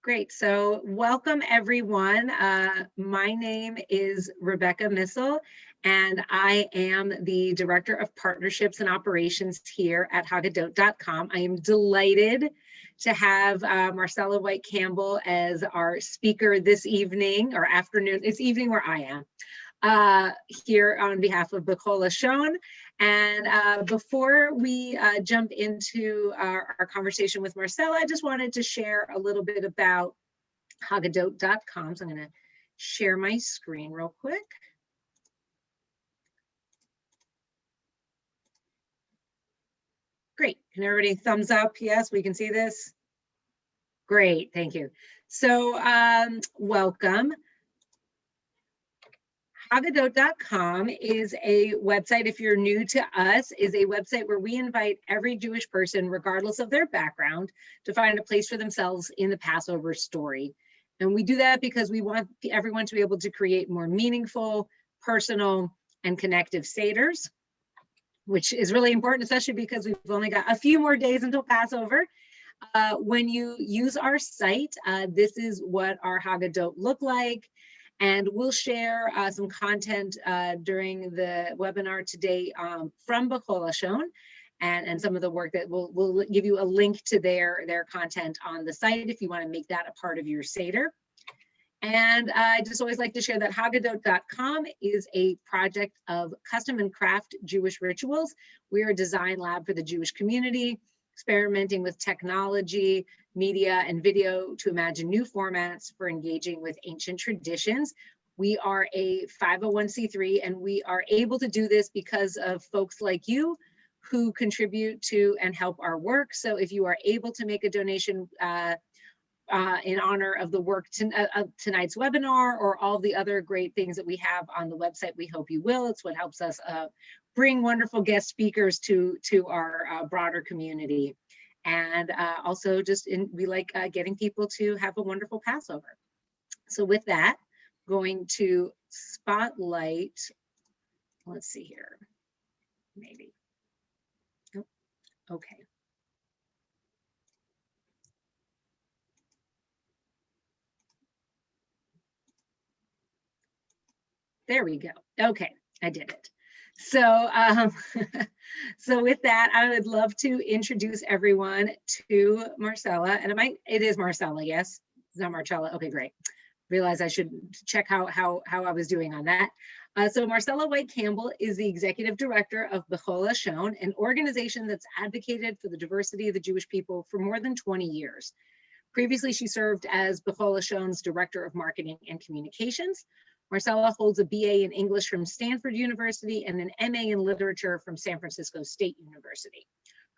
Great. So welcome, everyone. My name is Rebecca Missel, and I am the Director of Partnerships and Operations here at Haggadot.com. I am delighted to have Marcella White Campbell as our speaker this evening or afternoon. It's evening where I am. Here on behalf of Be'chol Lashon. And before we jump into our conversation with Marcella, I just wanted to share a little bit about Haggadot.com. So I'm going to share my screen real quick. Great. Can everybody thumbs up? Yes, we can see this. Great. Thank you. So welcome. Haggadot.com is a website, if you're new to us, is a website where we invite every Jewish person, regardless of their background, to find a place for themselves in the Passover story. And we do that because we want everyone to be able to create more meaningful, personal, and connective seders, which is really important, especially because we've only got a few more days until Passover. When you use our site, this is what our Haggadot look like. And we'll share some content during the webinar today from Be'chol Lashon and some of the work that we'll give you a link to their content on the site if you want to make that a part of your Seder. And I just always like to share that Haggadot.com is a project of custom and craft Jewish rituals. We are a design lab for the Jewish community, experimenting with technology, media, and video to imagine new formats for engaging with ancient traditions. We are a 501c3, and we are able to do this because of folks like you who contribute to and help our work. So if you are able to make a donation in honor of the work tonight's webinar or all the other great things that we have on the website, we hope you will. It's what helps us bring wonderful guest speakers to our broader community. And also we like getting people to have a wonderful Passover. So with that, going to spotlight, let's see here, maybe. Oh, okay. There we go. Okay, I did it. So, so with that, I would love to introduce everyone to Marcella. And it is Marcella, yes? It's not Marcella. Okay, great. Realize I should check how I was doing on that. So Marcella White Campbell is the executive director of Be'chol Lashon, an organization that's advocated for the diversity of the Jewish people for more than 20 years. Previously, she served as Be'chol Lashon's director of marketing and communications. Marcella holds a BA in English from Stanford University and an MA in literature from San Francisco State University.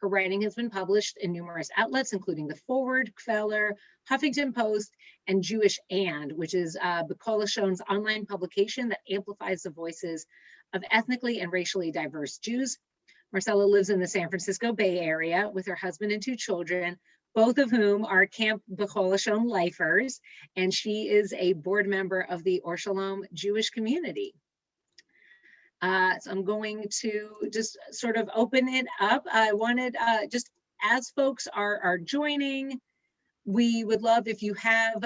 Her writing has been published in numerous outlets, including The Forward, Kveller, Huffington Post, and Jewish And, which is Be'chol Lashon's online publication that amplifies the voices of ethnically and racially diverse Jews. Marcella lives in the San Francisco Bay Area with her husband and 2 children, both of whom are Camp Be'chol Lashon lifers, and she is a board member of the Or Shalom Jewish community. So I'm going to just sort of open it up. I wanted, just as folks are joining, we would love if you have,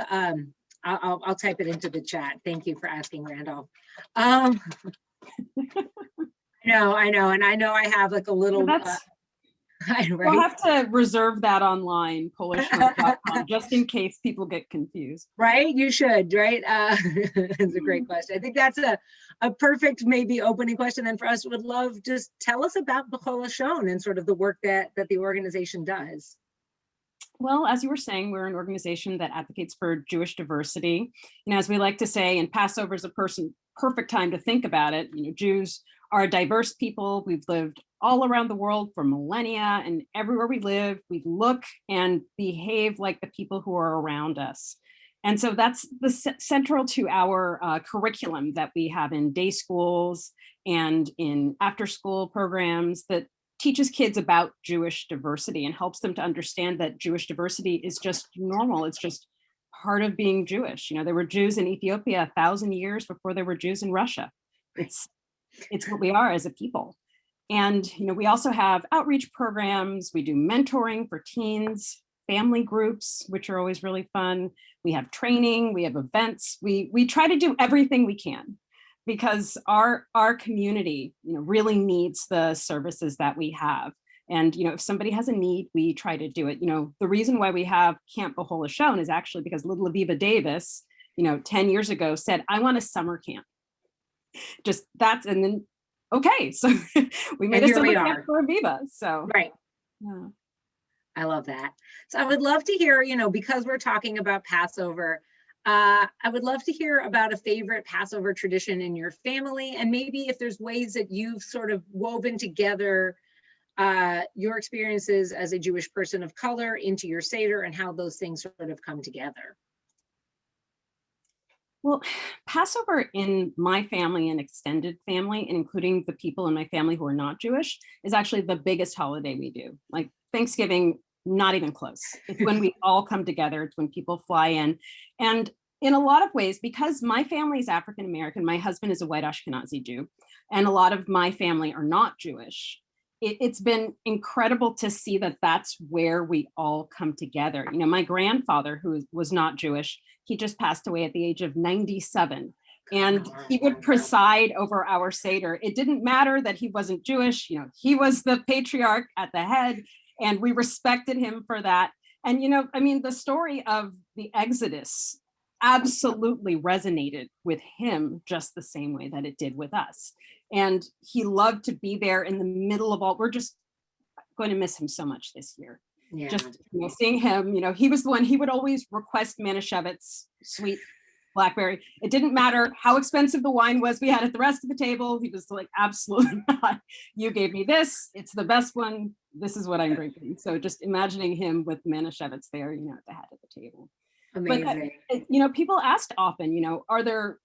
I'll type it into the chat. Thank you for asking, Randolph. I know, and I know I have like a little, right? We'll have to reserve that online, polishnote.com, just in case people get confused. Right, you should, right? It's a great question. I think that's a perfect maybe opening question. Then for us, would love just tell us about Be'chol Lashon and sort of the work that the organization does. Well, as you were saying, we're an organization that advocates for Jewish diversity. You know, as we like to say, and Passover is a perfect time to think about it. You know, Jews are a diverse people. We've lived all around the world for millennia, and everywhere we live, we look and behave like the people who are around us. And so that's central to our curriculum that we have in day schools and in after school programs that teaches kids about Jewish diversity and helps them to understand that Jewish diversity is just normal. It's just part of being Jewish. You know, there were Jews in Ethiopia 1,000 years before there were Jews in Russia. It's what we are as a people. And, you know, we also have outreach programs. We do mentoring for teens family groups, which are always really fun. We have training, we have events. We try to do everything we can because our community, really needs the services that we have. And, if somebody has a need, we try to do it. The reason why we have Camp Be'chol Lashon is actually because little Aviva Davis, 10 years ago said, I want a summer camp. And then, okay, so we made a summer camp for Aviva. So, right. Yeah. I love that. So I would love to hear, because we're talking about Passover, I would love to hear about a favorite Passover tradition in your family, and maybe if there's ways that you've sort of woven together your experiences as a Jewish person of color into your Seder and how those things sort of come together. Well, Passover in my family and extended family, and including the people in my family who are not Jewish, is actually the biggest holiday we do. Like Thanksgiving, not even close. It's when we all come together. It's when people fly in. And in a lot of ways, because my family is African-American, my husband is a white Ashkenazi Jew, and a lot of my family are not Jewish. It's been incredible to see that that's where we all come together. My grandfather, who was not Jewish, he just passed away at the age of 97. And he would preside over our Seder. It didn't matter that he wasn't Jewish. He was the patriarch at the head, and we respected him for that. And, the story of the Exodus absolutely resonated with him just the same way that it did with us. And he loved to be there in the middle of all. We're just going to miss him so much this year. Yeah. Just seeing him, he was the one, he would always request Manischewitz sweet blackberry. It didn't matter how expensive the wine was we had at the rest of the table. He was like, absolutely not. You gave me this. It's the best one. This is what I'm drinking. So just imagining him with Manischewitz there, at the head of the table. Amazing. But, people asked often, are there,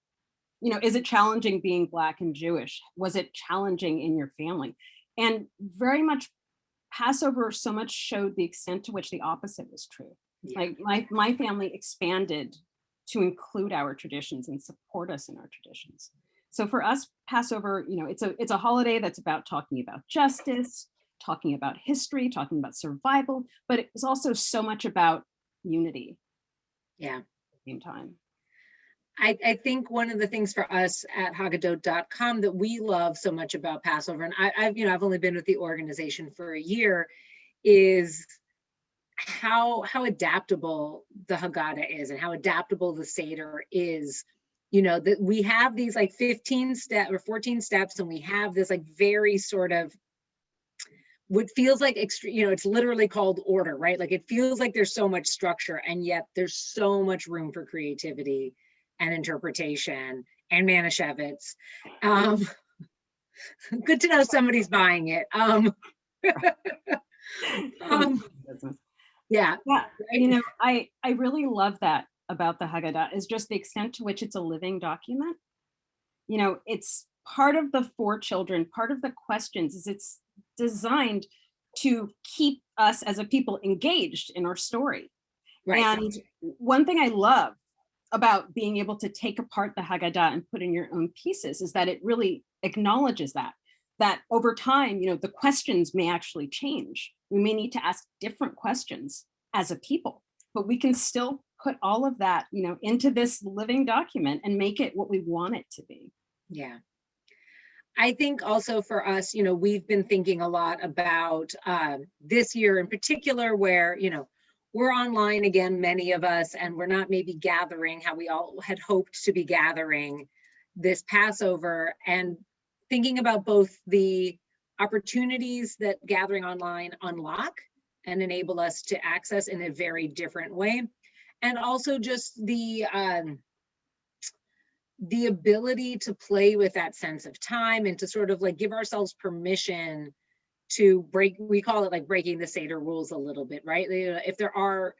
is it challenging being Black and Jewish? Was it challenging in your family? And very much Passover so much showed the extent to which the opposite was true. Yeah. Like my family expanded to include our traditions and support us in our traditions. So for us, Passover, it's a holiday that's about talking about justice, talking about history, talking about survival, but it's also so much about unity. Yeah. At the same time. I think one of the things for us at Haggadot.com that we love so much about Passover, and I've only been with the organization for a year, is how adaptable the Haggadah is and how adaptable the Seder is. That we have these like 15 step or 14 steps, and we have this like very sort of what feels like extreme, it's literally called order, right? Like it feels like there's so much structure, and yet there's so much room for creativity and interpretation and Manischewitz. Good to know somebody's buying it. Yeah. I really love that about the Haggadah, is just the extent to which it's a living document. It's part of the four children, part of the questions is it's designed to keep us as a people engaged in our story. Right. And one thing I love about being able to take apart the Haggadah and put in your own pieces is that it really acknowledges that over time, the questions may actually change. We may need to ask different questions as a people, but we can still put all of that, into this living document and make it what we want it to be. Yeah. I think also for us, we've been thinking a lot about this year in particular, where, we're online again, many of us, and we're not maybe gathering how we all had hoped to be gathering this Passover, and thinking about both the opportunities that gathering online unlock and enable us to access in a very different way, and also just the ability to play with that sense of time and to sort of like give ourselves permission to break, we call it like breaking the Seder rules a little bit, right? If there are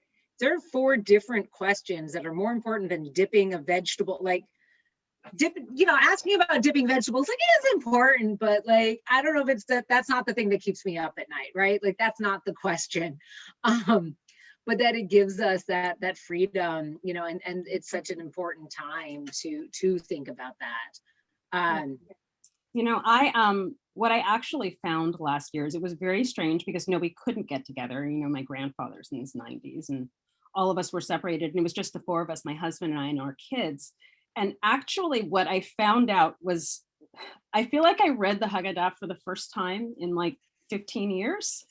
4 different questions that are more important than dipping a vegetable, like asking about dipping vegetables, like it is important, but like, I don't know if it's that's not the thing that keeps me up at night, right? Like that's not the question. But that it gives us that freedom, and it's such an important time to think about that. What I actually found last year is it was very strange because we couldn't get together. My grandfather's in his 90s and all of us were separated, and it was just the four of us, my husband and I and our kids. And actually what I found out was I feel like I read the Haggadah for the first time in like 15 years,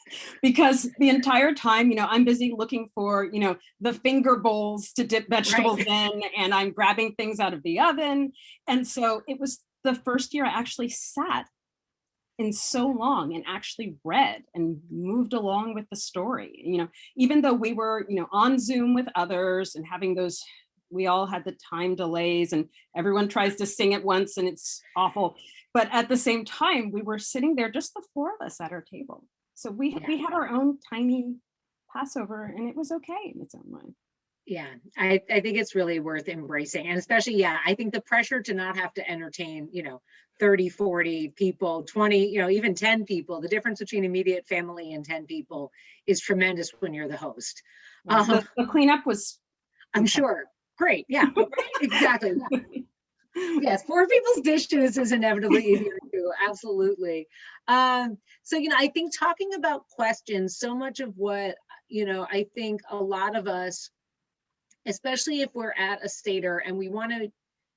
because the entire time, I'm busy looking for, the finger bowls to dip vegetables in, and I'm grabbing things out of the oven. And so it was the first year I actually sat in so long and actually read and moved along with the story. Even though we were, on Zoom with others and having those, we all had the time delays and everyone tries to sing at once and it's awful. But at the same time, we were sitting there, just the four of us at our table. So we had our own tiny Passover, and it was okay in its own way. Yeah, I think it's really worth embracing. And especially, I think the pressure to not have to entertain, 30, 40 people, 20, even 10 people, the difference between immediate family and 10 people is tremendous when you're the host. The cleanup was, I'm sure, great. Yeah, exactly. Yes, 4 people's dishes is inevitably easier to do. Absolutely. So, I think talking about questions, so much of what, I think a lot of us, especially if we're at a Seder and we want to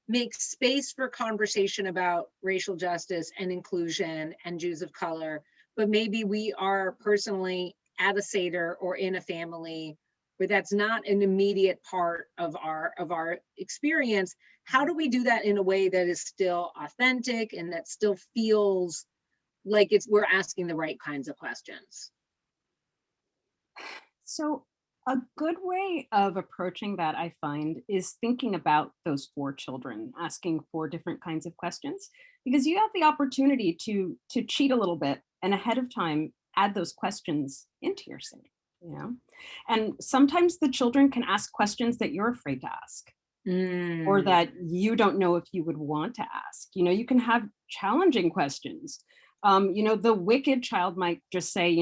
make space for conversation about racial justice and inclusion and Jews of color, but maybe we are personally at a Seder or in a family where that's not an immediate part of our experience. How do we do that in a way that is still authentic and that still feels like we're asking the right kinds of questions? So a good way of approaching that, I find, is thinking about those 4 children, asking 4 different kinds of questions, because you have the opportunity to cheat a little bit and ahead of time add those questions into your Seder. And sometimes the children can ask questions that you're afraid to ask, or that you don't know if you would want to ask. You can have challenging questions. The wicked child might just say,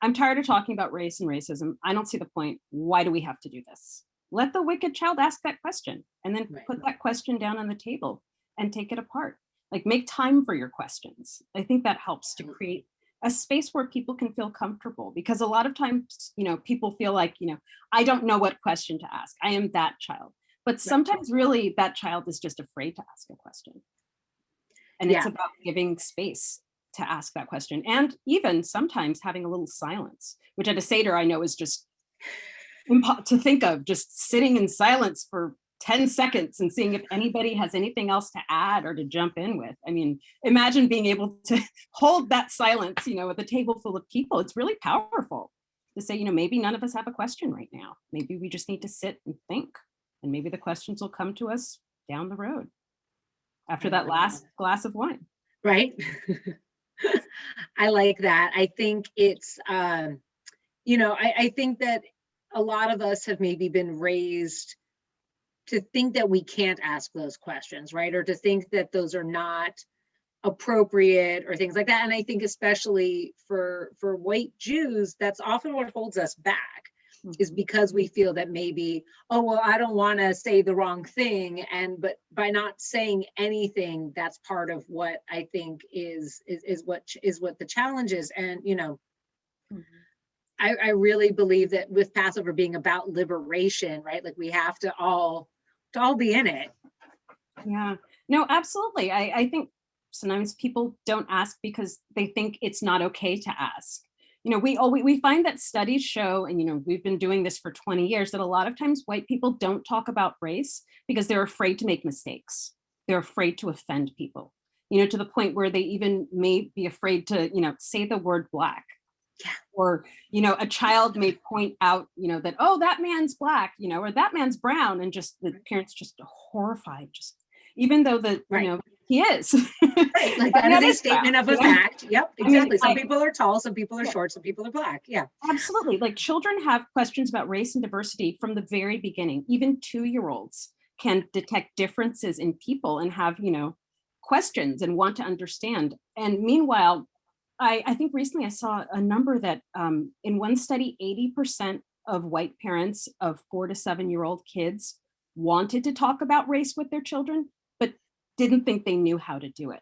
I'm tired of talking about race and racism. I don't see the point. Why do we have to do this? Let the wicked child ask that question and then put that question down on the table and take it apart. Like, make time for your questions. I think that helps to create a space where people can feel comfortable, because a lot of times, people feel like, I don't know what question to ask. I am that child. But sometimes really that child is just afraid to ask a question. And it's about giving space to ask that question. And even sometimes having a little silence, which at a Seder I know is just to think of, just sitting in silence for 10 seconds and seeing if anybody has anything else to add or to jump in with. I mean, imagine being able to hold that silence, with a table full of people. It's really powerful to say, maybe none of us have a question right now. Maybe we just need to sit and think, and maybe the questions will come to us down the road after that last glass of wine. Right. I like that. I think it's, I think that a lot of us have maybe been raised to think that we can't ask those questions, right? Or to think that those are not appropriate or things like that. And I think especially for white Jews, that's often what holds us back, is because we feel that maybe, oh, well, I don't want to say the wrong thing. But by not saying anything, that's part of what I think is what the challenge is. And, I really believe that with Passover being about liberation, right? Like, we have to all be in it. Yeah, no, absolutely. I think sometimes people don't ask because they think it's not okay to ask. We find that studies show, and we've been doing this for 20 years, that a lot of times white people don't talk about race because they're afraid to make mistakes. They're afraid to offend people, to the point where they even may be afraid to, say the word Black. Yeah. Or, a child may point out, that, oh, that man's Black, or that man's brown, and just the parents just horrified, just even though he is. Right, like that is a statement of a fact. Yep, exactly. Some people are tall, some people are short, some people are Black. Yeah. Absolutely. Like, children have questions about race and diversity from the very beginning. Even 2-year-olds can detect differences in people and have, questions and want to understand. And meanwhile, I think recently I saw a number that in one study, 80% of white parents of 4 to 7-year-old kids wanted to talk about race with their children, but didn't think they knew how to do it.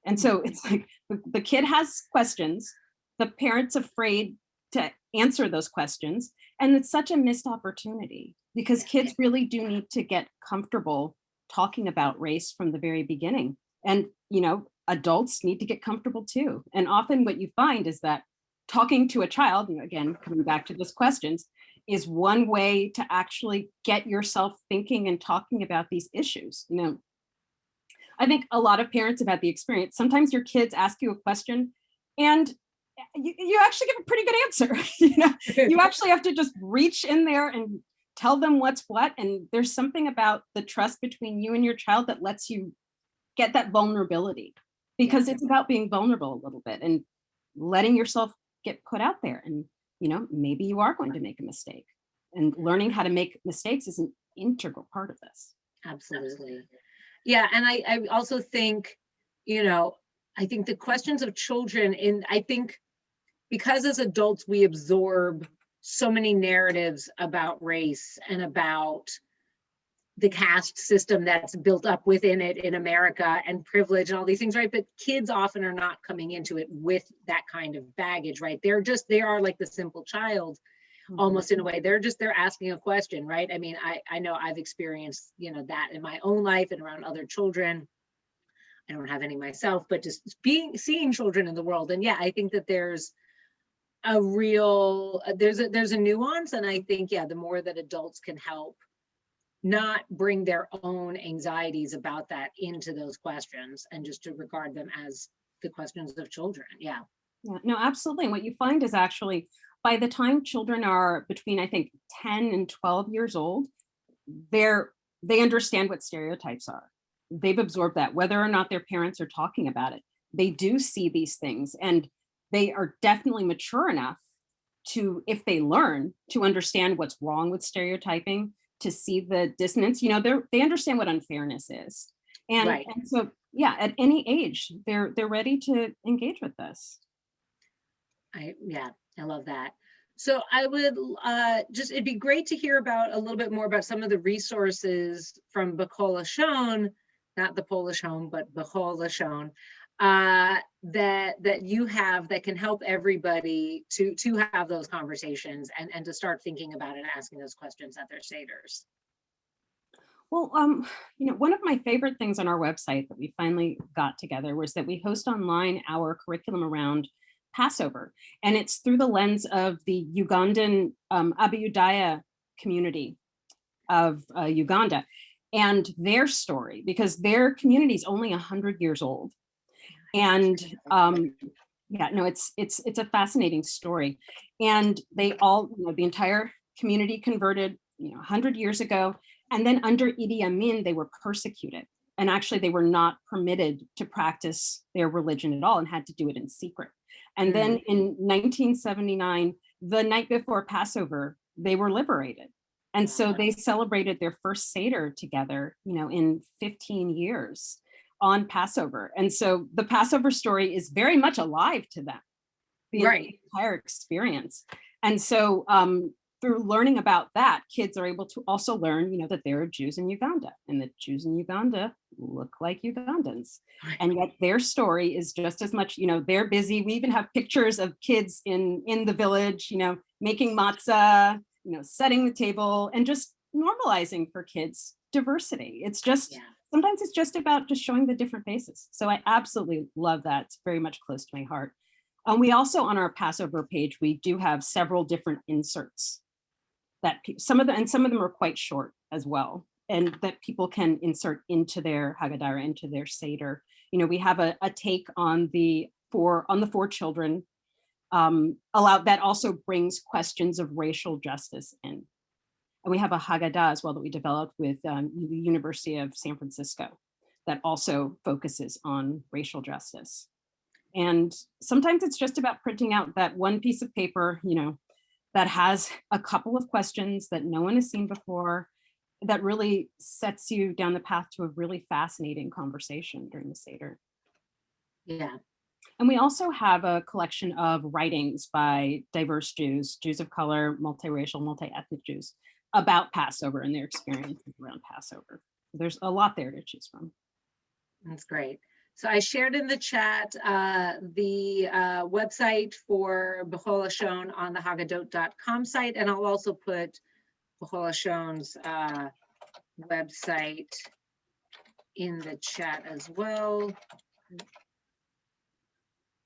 And so it's like the kid has questions, the parent's afraid to answer those questions. And it's such a missed opportunity because kids really do need to get comfortable talking about race from the very beginning. And, adults need to get comfortable too. And often what you find is that talking to a child, again, coming back to those questions, is one way to actually get yourself thinking and talking about these issues. I think a lot of parents have had the experience. Sometimes your kids ask you a question and you actually give a pretty good answer. You actually have to just reach in there and tell them what's what. And there's something about the trust between you and your child that lets you get that vulnerability, because it's about being vulnerable a little bit and letting yourself get put out there. And, maybe you are going to make a mistake, and learning how to make mistakes is an integral part of this. Absolutely. Yeah. And I also think, I think the questions of children, I think because as adults, we absorb so many narratives about race and about the caste system that's built up within it in America, and privilege and all these things, right? But kids often are not coming into it with that kind of baggage, right? They are like the simple child, almost in a way. They're asking a question, right? I mean, I know I've experienced, that in my own life and around other children. I don't have any myself, but just seeing children in the world. And yeah, I think that there's a real, there's a nuance. And I think, the more that adults can help not bring their own anxieties about that into those questions, and just to regard them as the questions of children. Yeah, no, absolutely. And what you find is actually by the time children are between, I think, 10 and 12 years old, they understand what stereotypes are. They've absorbed that, whether or not their parents are talking about it. They do see these things, and they are definitely mature enough to, if they learn, to understand what's wrong with stereotyping, to see the dissonance. They understand what unfairness is. And, right. And so, at any age, they're ready to engage with this. I love that. So I would it'd be great to hear about a little bit more about some of the resources from Be'chol Lashon, not the Polish home, but Be'chol Lashon, that you have that can help everybody to have those conversations and to start thinking about and asking those questions at their seders. Well, one of my favorite things on our website that we finally got together was that we host online our curriculum around Passover, and it's through the lens of the Ugandan Abiyudaya community of Uganda and their story, because their community is only 100 years old. And it's a fascinating story. And they all, the entire community converted, 100 years ago. And then under Idi Amin, they were persecuted. And actually, they were not permitted to practice their religion at all and had to do it in secret. And then in 1979, the night before Passover, they were liberated. And so they celebrated their first Seder together, in 15 years on Passover. And so the Passover story is very much alive to them, the entire experience. And so through learning about that, kids are able to also learn, that there are Jews in Uganda, and that Jews in Uganda look like Ugandans. And yet their story is just as much, they're busy. We even have pictures of kids in the village, making matzah, setting the table, and just normalizing for kids diversity. It's just, sometimes it's just about just showing the different faces. So I absolutely love that. It's very much close to my heart. We also, on our Passover page, we do have several different inserts that some of them are quite short as well, and that people can insert into their Haggadah, into their Seder. We have a take on the four children, that also brings questions of racial justice in. And we have a Haggadah as well that we developed with the University of San Francisco that also focuses on racial justice. And sometimes it's just about printing out that one piece of paper, that has a couple of questions that no one has seen before, that really sets you down the path to a really fascinating conversation during the Seder. Yeah. And we also have a collection of writings by diverse Jews of color, multiracial, multi-ethnic Jews, about Passover and their experiences around Passover. There's a lot there to choose from. That's great. So I shared in the chat the website for Be'chol Lashon on the Haggadot.com site, and I'll also put Be'chol Lashon's website in the chat as well.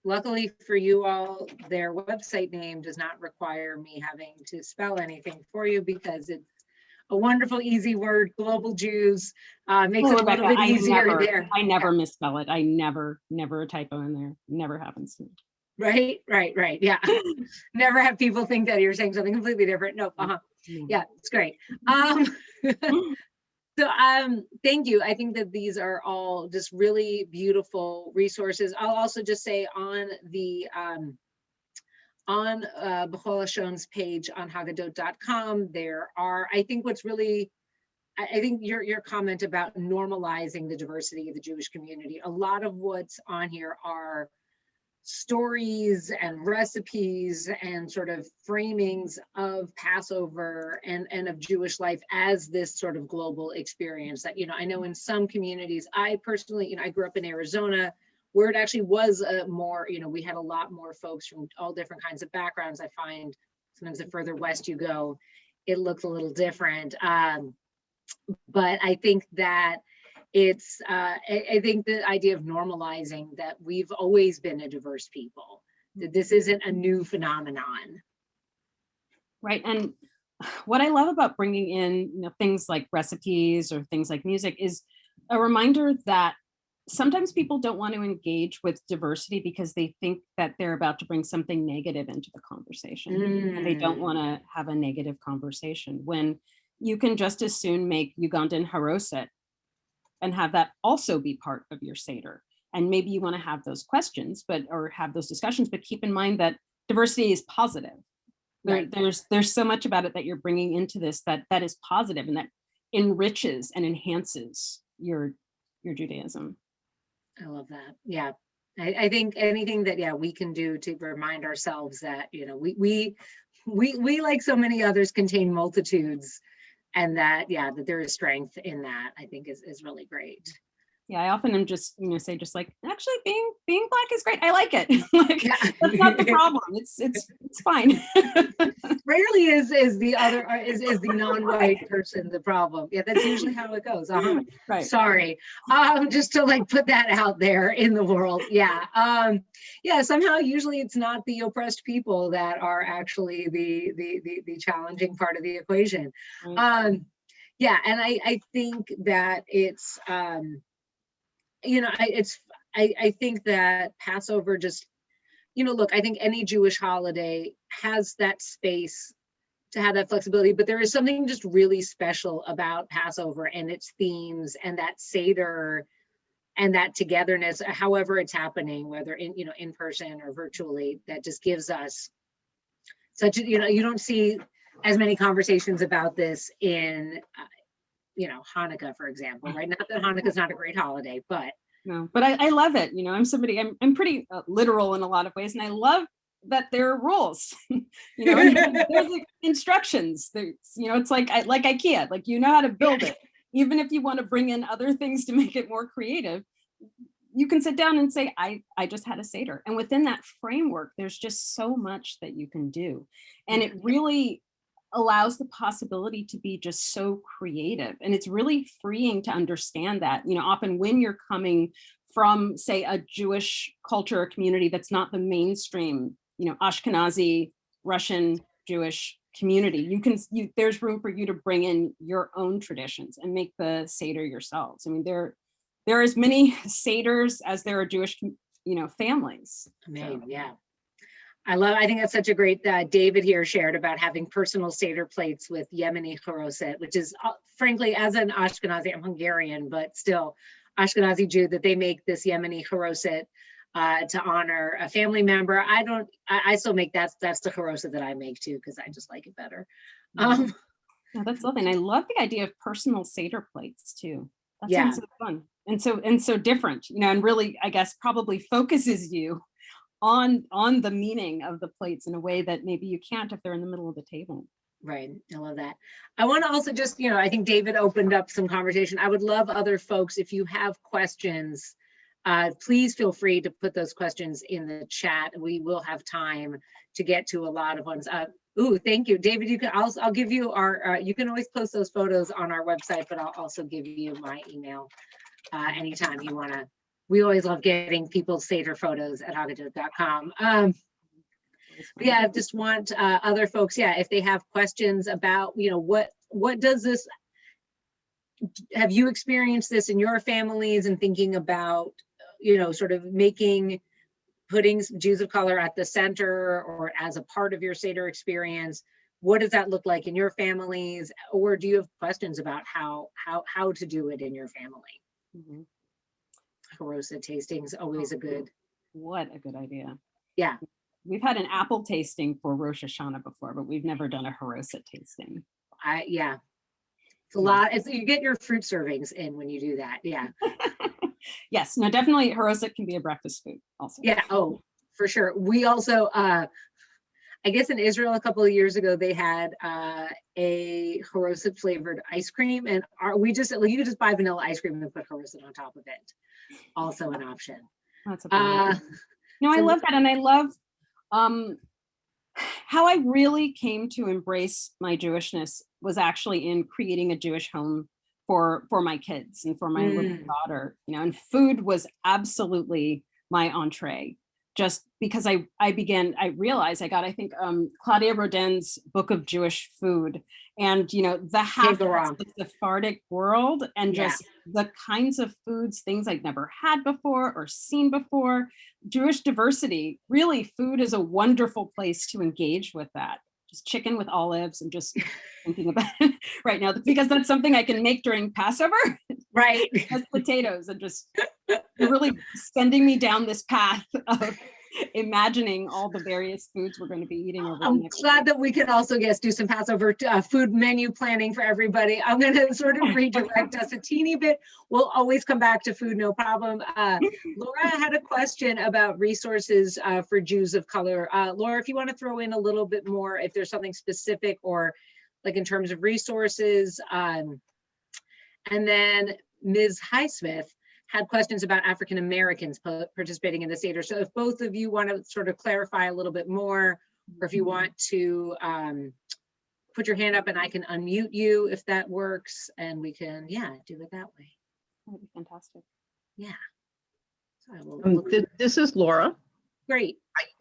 Luckily for you all, their website name does not require me having to spell anything for you because it's a wonderful, easy word, Global Jews. Makes it a Rebecca, little bit easier there. I never misspell it. I never a typo in there. Never happens to me. Right. Yeah. Never have people think that you're saying something completely different. Nope. Yeah, it's great. So thank you. I think that these are all just really beautiful resources. I'll also just say on the Be'chol Lashon's page on Haggadot.com, there are, I think what's really, I think your comment about normalizing the diversity of the Jewish community, a lot of what's on here are stories and recipes and sort of framings of Passover and of Jewish life as this sort of global experience that, I know in some communities, I personally, I grew up in Arizona where it actually was more, we had a lot more folks from all different kinds of backgrounds. I find sometimes the further west you go, it looks a little different. But I think that it's, I think the idea of normalizing that we've always been a diverse people, that this isn't a new phenomenon. Right. And what I love about bringing in things like recipes or things like music is a reminder that sometimes people don't want to engage with diversity because they think that they're about to bring something negative into the conversation. And they don't want to have a negative conversation when you can just as soon make Ugandan haroset and have that also be part of your Seder. And maybe you want to have those questions, or have those discussions, but keep in mind that diversity is positive. Right. There's so much about it that you're bringing into this that is positive and that enriches and enhances your Judaism. I love that. Yeah. I think anything that, we can do to remind ourselves that, we like so many others contain multitudes, and that, that there is strength in that, I think is really great. Yeah, I often am just, say just like, actually being Black is great. I like it. That's not the problem. It's fine. Rarely is the non-white person the problem. Yeah, that's usually how it goes. Right. Sorry. Just to put that out there in the world. Yeah. Somehow usually it's not the oppressed people that are actually the challenging part of the equation. Right. And I think that it's I think that Passover just, look, I think any Jewish holiday has that space to have that flexibility, but there is something just really special about Passover and its themes and that Seder and that togetherness, however it's happening, whether in person or virtually, that just gives us such, you don't see as many conversations about this in, Hanukkah, for example, right? Not that Hanukkah is not a great holiday, but. No, but I love it. I'm pretty literal in a lot of ways. And I love that there are rules, there's instructions. It's like IKEA, how to build it. Even if you want to bring in other things to make it more creative, you can sit down and say, I just had a Seder. And within that framework, there's just so much that you can do. And it really allows the possibility to be just so creative. And it's really freeing to understand that, often when you're coming from, say, a Jewish culture or community that's not the mainstream, Ashkenazi, Russian, Jewish community, there's room for you to bring in your own traditions and make the Seder yourselves. I mean, there are as many Seders as there are Jewish, families. Amazing, so. Yeah. I think that's such a great, David here shared about having personal Seder plates with Yemeni charoset, which is frankly, as an Ashkenazi, I'm Hungarian, but still Ashkenazi Jew, that they make this Yemeni charoset to honor a family member. I still make that's the charoset that I make too, because I just like it better. Yeah, that's lovely. And I love the idea of personal Seder plates too. That sounds so fun and so different, and really, I guess, probably focuses you on the meaning of the plates in a way that maybe you can't if they're in the middle of the table. Right. I love that. I want to also just, I think David opened up some conversation. I would love other folks, if you have questions please feel free to put those questions in the chat. We will have time to get to a lot of ones. Ooh, thank you, David. You can, I'll give you our, you can always post those photos on our website, but I'll also give you my email anytime you want to. We always love getting people's Seder photos at haggadah.com. Yeah, I just want other folks, yeah, if they have questions about, you know, what does this, have you experienced this in your families, and thinking about, you know, sort of putting Jews of color at the center or as a part of your Seder experience? What does that look like in your families? Or do you have questions about how to do it in your family? Mm-hmm. Harosa tasting is always a good. What a good idea. Yeah. We've had an apple tasting for Rosh Hashanah before, but we've never done a Harosa tasting. Yeah. It's a lot. You get your fruit servings in when you do that. Yeah. Yes, no, definitely Harosa can be a breakfast food also. Yeah. Oh, for sure. We also, I guess in Israel a couple of years ago, they had a Harosa flavored ice cream, and you could just buy vanilla ice cream and put Harosa on top of it. Also an option. That's a no, I love that. And I love how I really came to embrace my Jewishness was actually in creating a Jewish home for my kids and for my little daughter, you know, and food was absolutely my entree. Just because I realized I got, I think, Claudia Rodin's book of Jewish food, and, you know, the half of the Sephardic world, and just the kinds of foods, things I'd never had before or seen before. Jewish diversity, really, food is a wonderful place to engage with that. Just chicken with olives, and just thinking about it right now, because that's something I can make during Passover. Right. As potatoes, and just you're really sending me down this path of imagining all the various foods we're going to be eating over I'm the next glad that we can also do some Passover food menu planning for everybody. I'm going to sort of redirect us a teeny bit. We'll always come back to food, no problem. Laura had a question about resources for Jews of color. Laura, if you want to throw in a little bit more, if there's something specific, or like in terms of resources. And then Ms. Highsmith had questions about African Americans participating in the Seder. So if both of you want to sort of clarify a little bit more, or if you want to put your hand up and I can unmute you if that works, and we can, do it that way. That'd be fantastic. Yeah. So I will this is Laura. Great.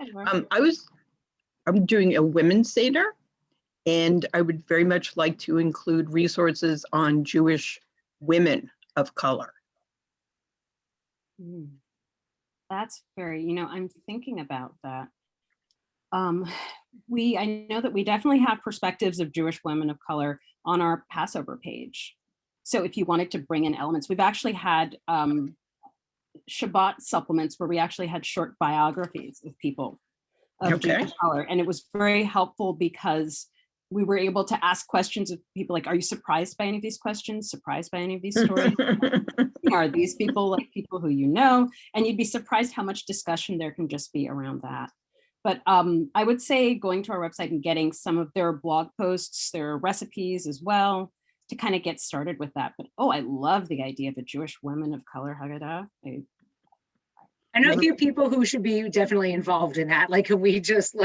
I'm doing a women's Seder, and I would very much like to include resources on Jewish women of color. That's very, you know, I'm thinking about that. I know that we definitely have perspectives of Jewish women of color on our Passover page. So if you wanted to bring in elements, we've actually had Shabbat supplements where we actually had short biographies of people of Jewish color. And it was very helpful because we were able to ask questions of people like, are you surprised by any of these questions? Surprised by any of these stories? Are these people like people who you know? And you'd be surprised how much discussion there can just be around that. But I would say going to our website and getting some of their blog posts, their recipes as well, to kind of get started with that. But I love the idea of a Jewish women of color Haggadah. I know a few people who should be definitely involved in that. Like, can we just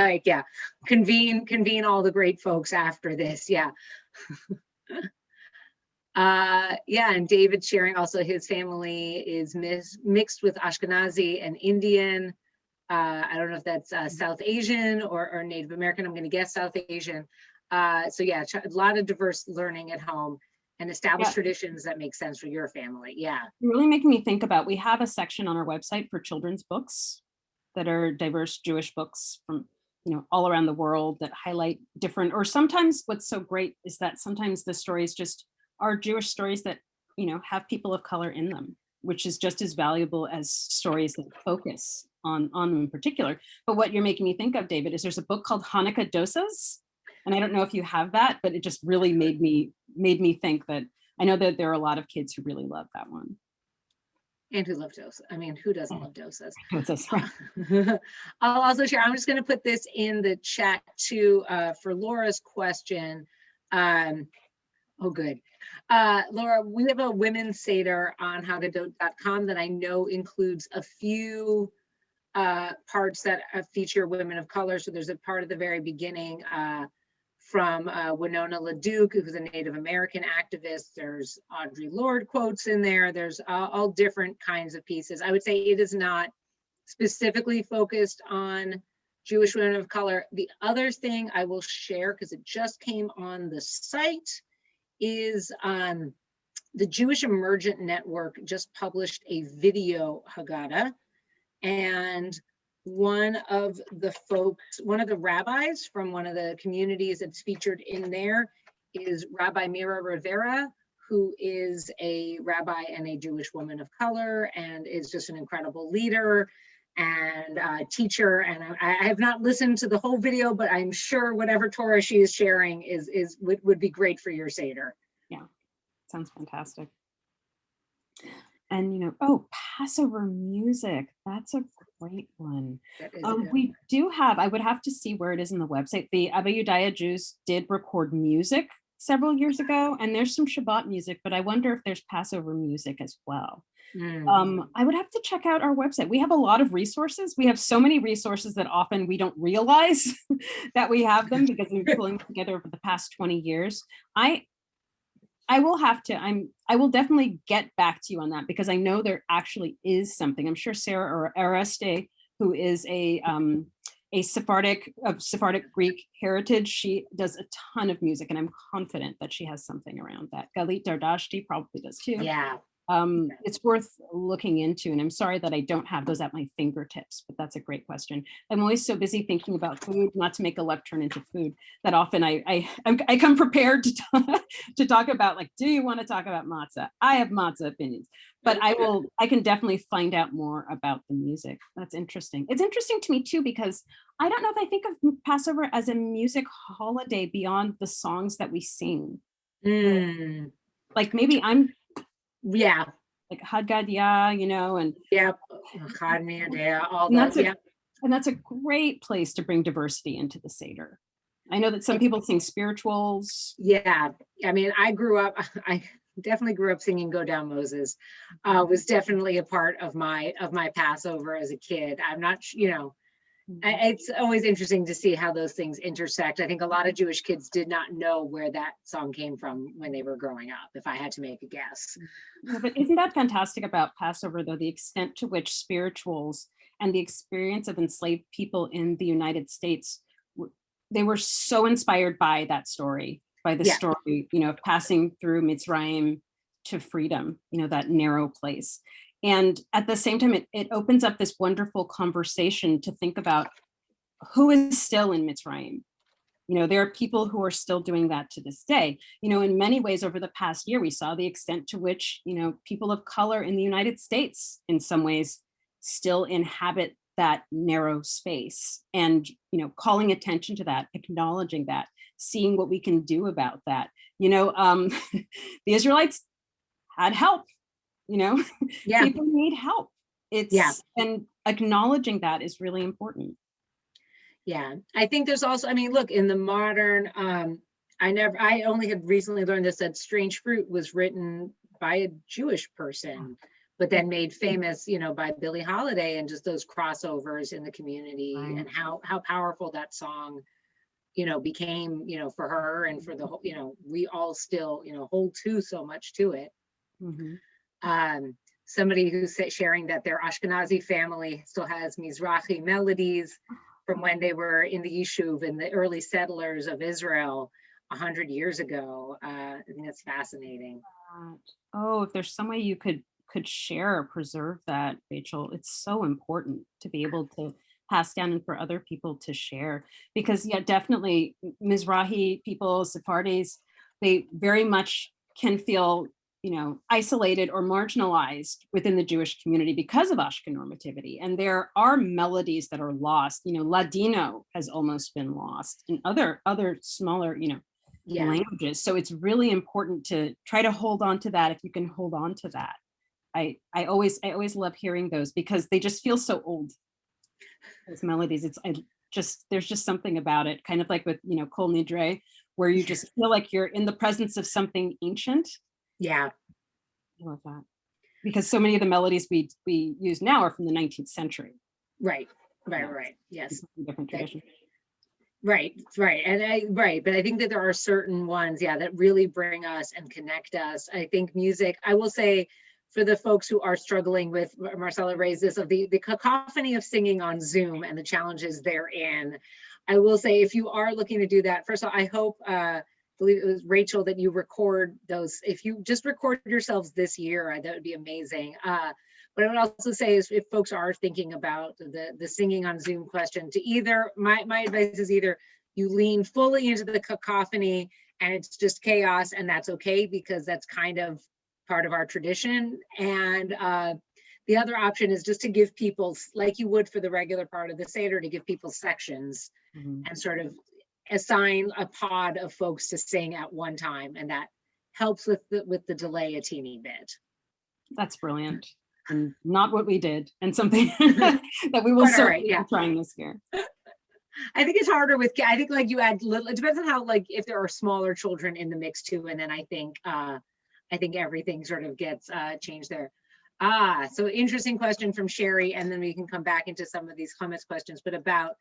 convene all the great folks after this? Yeah. And David sharing also his family is mixed with Ashkenazi and Indian. I don't know if that's South Asian or Native American. I'm going to guess South Asian. A lot of diverse learning at home and established traditions that make sense for your family. Yeah. You're really making me think about, we have a section on our website for children's books that are diverse Jewish books from, you know, all around the world that highlight different, or sometimes what's so great is that sometimes the stories just are Jewish stories that, you know, have people of color in them, which is just as valuable as stories that focus on them in particular. But what you're making me think of, David, is there's a book called Hanukkah Dosas. And I don't know if you have that, but it just really made me think that I know that there are a lot of kids who really love that one. And who love dosas. I mean, who doesn't love dosas? That's right. I'll also share, I'm just going to put this in the chat too for Laura's question. Oh, good. Laura, we have a women's Seder on haggadot.com that I know includes a few parts that feature women of color. So there's a part at the very beginning from Winona LaDuke, who's a Native American activist. There's Audre Lorde quotes in there. There's all different kinds of pieces. I would say it is not specifically focused on Jewish women of color. The other thing I will share, because it just came on the site, is the Jewish Emergent Network just published a video Haggadah, and one of the rabbis from one of the communities that's featured in there is Rabbi Mira Rivera, who is a rabbi and a Jewish woman of color and is just an incredible leader and teacher. And I have not listened to the whole video, but I'm sure whatever Torah she is sharing would be great for your Seder. Yeah, sounds fantastic. And Passover music, that's a great one. We do have, I would have to see where it is in the website. The Abba Yudaya Jews did record music several years ago, and there's some Shabbat music, but I wonder if there's Passover music as well. I would have to check out our website. We have a lot of resources. We have so many resources that often we don't realize that we have them because we've been pulling together over the past 20 years. I will definitely get back to you on that because I know there actually is something. I'm sure Sarah Areste, who is a Sephardic Greek heritage, she does a ton of music, and I'm confident that she has something around that. Galit Dardashti probably does too. Yeah. It's worth looking into, and I'm sorry that I don't have those at my fingertips, but that's a great question. I'm always so busy thinking about food, not to make a left turn into food, that often I come prepared to talk about, like, do you want to talk about matzah? I have matzah opinions, but I can definitely find out more about the music. That's interesting. It's interesting to me too, because I don't know if I think of Passover as a music holiday beyond the songs that we sing. Like maybe I'm like Haggadah, and all that. And that's a great place to bring diversity into the Seder. I know that some people sing spirituals. Yeah, I mean, I definitely grew up singing Go Down Moses. Was definitely a part of my Passover as a kid. I'm not, it's always interesting to see how those things intersect. I think a lot of Jewish kids did not know where that song came from when they were growing up, if I had to make a guess. Yeah, but isn't that fantastic about Passover, though, the extent to which spirituals and the experience of enslaved people in the United States, they were so inspired by that story, by the story, of passing through Mitzrayim to freedom, that narrow place. And at the same time, it opens up this wonderful conversation to think about who is still in Mitzrayim. There are people who are still doing that to this day. In many ways over the past year, we saw the extent to which, people of color in the United States, in some ways, still inhabit that narrow space, and, calling attention to that, acknowledging that, seeing what we can do about that. The Israelites had help. People need help. And acknowledging that is really important. Yeah, I think there's also, look, in the modern, I only had recently learned this, that Strange Fruit was written by a Jewish person, but then made famous, by Billie Holiday, and just those crossovers in the community, and how powerful that song, became, for her and for the whole, we all still, hold to so much to it. Somebody who's sharing that their Ashkenazi family still has Mizrahi melodies from when they were in the Yishuv and the early settlers of Israel 100 years ago. I think that's fascinating. Oh, if there's some way you could share or preserve that, Be'chol, it's so important to be able to pass down and for other people to share, because definitely Mizrahi people, Sephardis, they very much can feel isolated or marginalized within the Jewish community because of Ashken normativity. And there are melodies that are lost. Ladino has almost been lost, and other smaller, languages. So it's really important to try to hold on to that if you can hold on to that. I always love hearing those because they just feel so old. Those melodies, there's just something about it, kind of like with Kol Nidre, where you just feel like you're in the presence of something ancient. Yeah. I love that. Because so many of the melodies we use now are from the 19th century. Right. Yeah. Yes. Different tradition. Right. But I think that there are certain ones, that really bring us and connect us. I think music, I will say, for the folks who are struggling with, Marcella raised this, of the cacophony of singing on Zoom and the challenges therein. I will say, if you are looking to do that, first of all, I hope, I believe it was Rachel, that you record those. If you just record yourselves this year, that would be amazing. But I would also say is, if folks are thinking about the singing on Zoom question, to either, my advice is either you lean fully into the cacophony and it's just chaos, and that's okay, because that's kind of part of our tradition. And the other option is just to give people, like you would for the regular part of the Seder, to give people sections and sort of assign a pod of folks to sing at one time. And that helps with the delay a teeny bit. That's brilliant. And not what we did, and something that we will certainly be trying this year. I think it's harder with, I think, like, you add little, it depends on how, like, if there are smaller children in the mix too, and then I think everything sort of gets changed there. So interesting question from Sherry, and then we can come back into some of these comments questions, but about,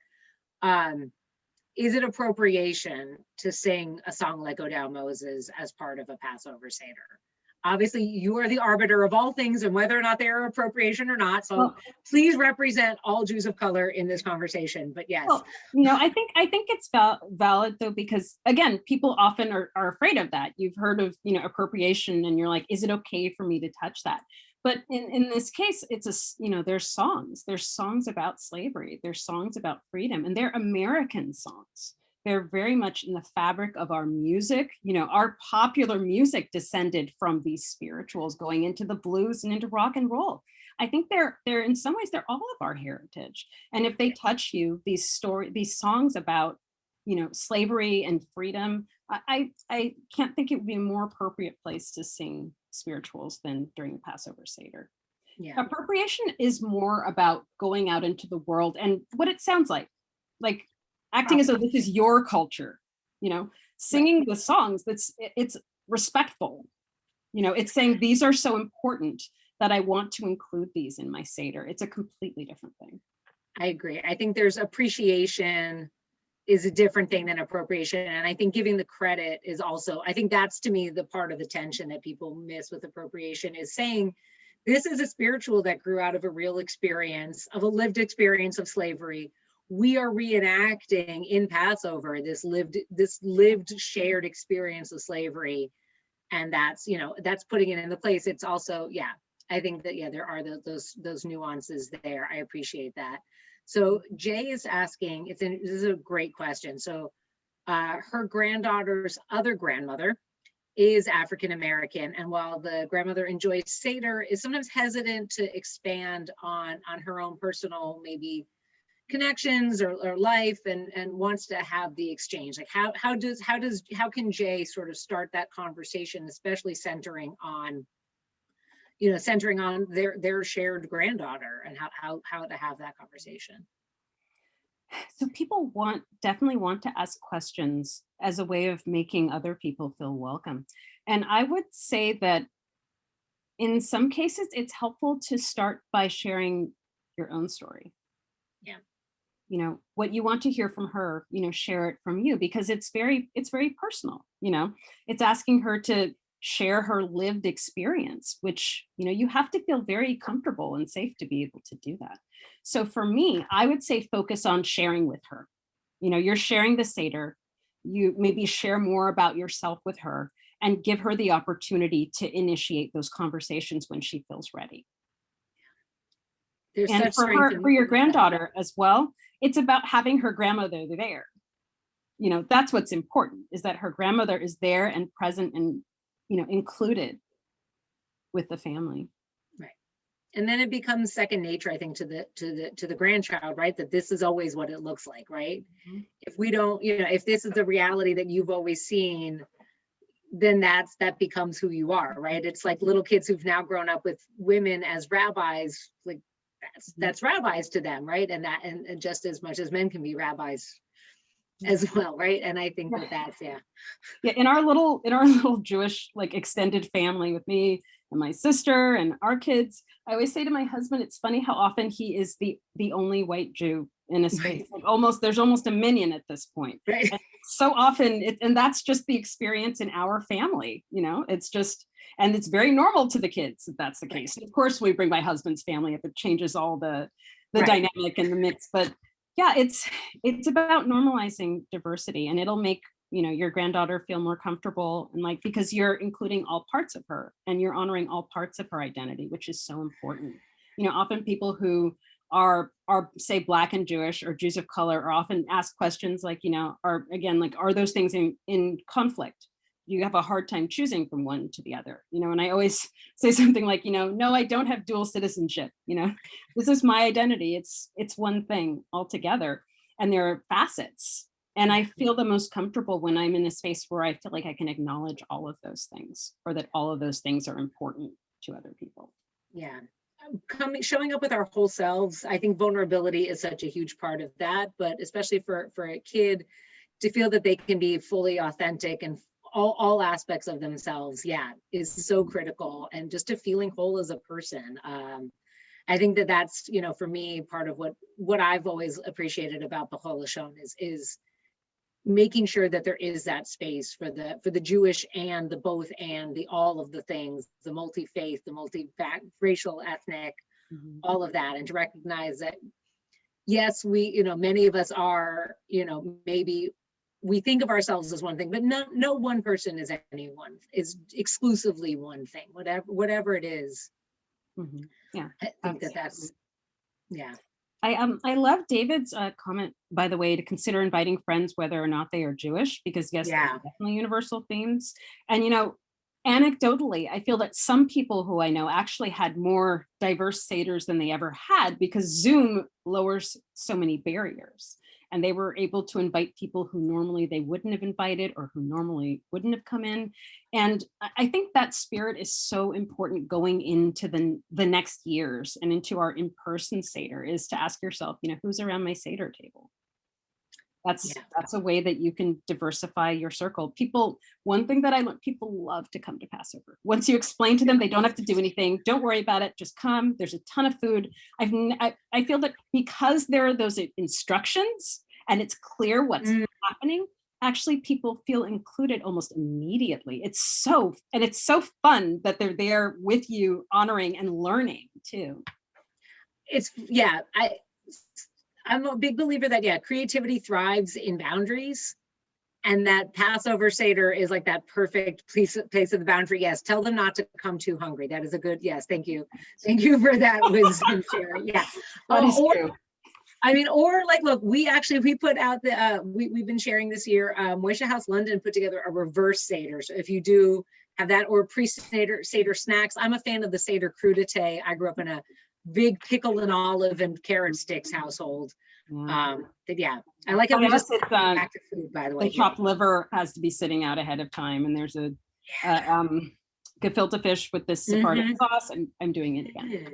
is it appropriation to sing a song like O Thou Moses as part of a Passover Seder? Obviously, you are the arbiter of all things and whether or not they are appropriation or not. So please represent all Jews of color in this conversation. But yes. Well, I think it's valid though, because again, people often are afraid of that. You've heard of, appropriation, and you're like, is it okay for me to touch that? But in this case, it's there's songs about slavery, there's songs about freedom, and they're American songs. They're very much in the fabric of our music. Our popular music descended from these spirituals going into the blues and into rock and roll. I think they're in some ways, they're all of our heritage. And if they touch you, these songs about, slavery and freedom, I can't think it would be a more appropriate place to sing spirituals than during the Passover Seder. Yeah. Appropriation is more about going out into the world and what it sounds like acting as though this is your culture, singing the songs, it's respectful. It's saying these are so important that I want to include these in my Seder. It's a completely different thing. I agree. I think there's appreciation is a different thing than appropriation. And I think giving the credit is also, I think that's, to me, the part of the tension that people miss with appropriation, is saying this is a spiritual that grew out of a real experience, of a lived experience of slavery. We are reenacting in Passover this lived shared experience of slavery, and that's that's putting it in the place. It's also, I think that there are those nuances there. I appreciate that. So Jay is asking, this is a great question. So her granddaughter's other grandmother is African American, and while the grandmother enjoys Seder, is sometimes hesitant to expand on her own personal maybe connections or life, and wants to have the exchange. Like how can Jay sort of start that conversation, especially centering on their shared granddaughter, and how to have that conversation? So people definitely want to ask questions as a way of making other people feel welcome. And I would say that in some cases, it's helpful to start by sharing your own story. Yeah. What you want to hear from her, share it from you, because it's very personal. It's asking her to share her lived experience, which, you have to feel very comfortable and safe to be able to do that. So for me, I would say focus on sharing with her. You're sharing the Seder, you maybe share more about yourself with her and give her the opportunity to initiate those conversations when she feels ready. There's and for your granddaughter as well, it's about having her grandmother there. That's what's important, is that her grandmother is there and present and, included with the family. Right. And then it becomes second nature, I think, to the grandchild, right? That this is always what it looks like, right? Mm-hmm. If we don't, if this is the reality that you've always seen, then that becomes who you are, right? It's like little kids who've now grown up with women as rabbis, like that's rabbis to them, right? And just as much as men can be rabbis as well, right? And I think that that's, Yeah, in our little Jewish like extended family with me and my sister and our kids, I always say to my husband, it's funny how often he is the only white Jew in a space. Right. Like there's almost a minion at this point. Right. And so often, and that's just the experience in our family. It's just, and it's very normal to the kids if that's the case. Of course, we bring my husband's family up; it changes all the Right. dynamic and the mix. But yeah, it's about normalizing diversity, and it'll make your granddaughter feel more comfortable, and like, because you're including all parts of her and you're honoring all parts of her identity, which is so important. Often people who are say Black and Jewish or Jews of color are often asked questions like, are those things in conflict? You have a hard time choosing from one to the other, and I always say something like, no, I don't have dual citizenship. This is my identity. It's one thing altogether. And there are facets. And I feel the most comfortable when I'm in a space where I feel like I can acknowledge all of those things, or that all of those things are important to other people. Yeah. Showing up with our whole selves. I think vulnerability is such a huge part of that, but especially for a kid to feel that they can be fully authentic and all aspects of themselves, is so critical. And just a feeling whole as a person. I think that's, for me, part of what I've always appreciated about Be'chol Lashon is making sure that there is that space for the Jewish and the both and the all of the things, the multi-faith, the multi-racial, ethnic, all of that, and to recognize that, yes, we, many of us are, maybe we think of ourselves as one thing, but no one person is is exclusively one thing, whatever it is. Yeah, I think that's, yeah. I love David's comment, by the way, to consider inviting friends whether or not they are Jewish, because yes, there are definitely universal themes. And anecdotally, I feel that some people who I know actually had more diverse Seders than they ever had, because Zoom lowers so many barriers. And they were able to invite people who normally they wouldn't have invited, or who normally wouldn't have come in. And I think that spirit is so important going into the next years and into our in-person Seder, is to ask yourself, who's around my Seder table? That's a way that you can diversify your circle. One thing that I learned, people love to come to Passover. Once you explain to them, they don't have to do anything. Don't worry about it. Just come. There's a ton of food. I feel that because there are those instructions and it's clear what's happening, actually people feel included almost immediately. It's so fun that they're there with you, honoring and learning too. I'm a big believer that, creativity thrives in boundaries, and that Passover Seder is like that perfect place of the boundary. Yes, tell them not to come too hungry. That is a good, yes, thank you. Thank you for that wisdom sharing. Yeah. That is true. Or like, look, we put out we've been sharing this year, Moishe House London put together a reverse Seder. So if you do have that, or pre-Seder snacks, I'm a fan of the Seder crudité. I grew up in a big pickle and olive and carrot sticks household. I like how we just back to food, by the way. The chopped liver has to be sitting out ahead of time, and there's a gefilte fish with this Sephardic sauce. I'm doing it again.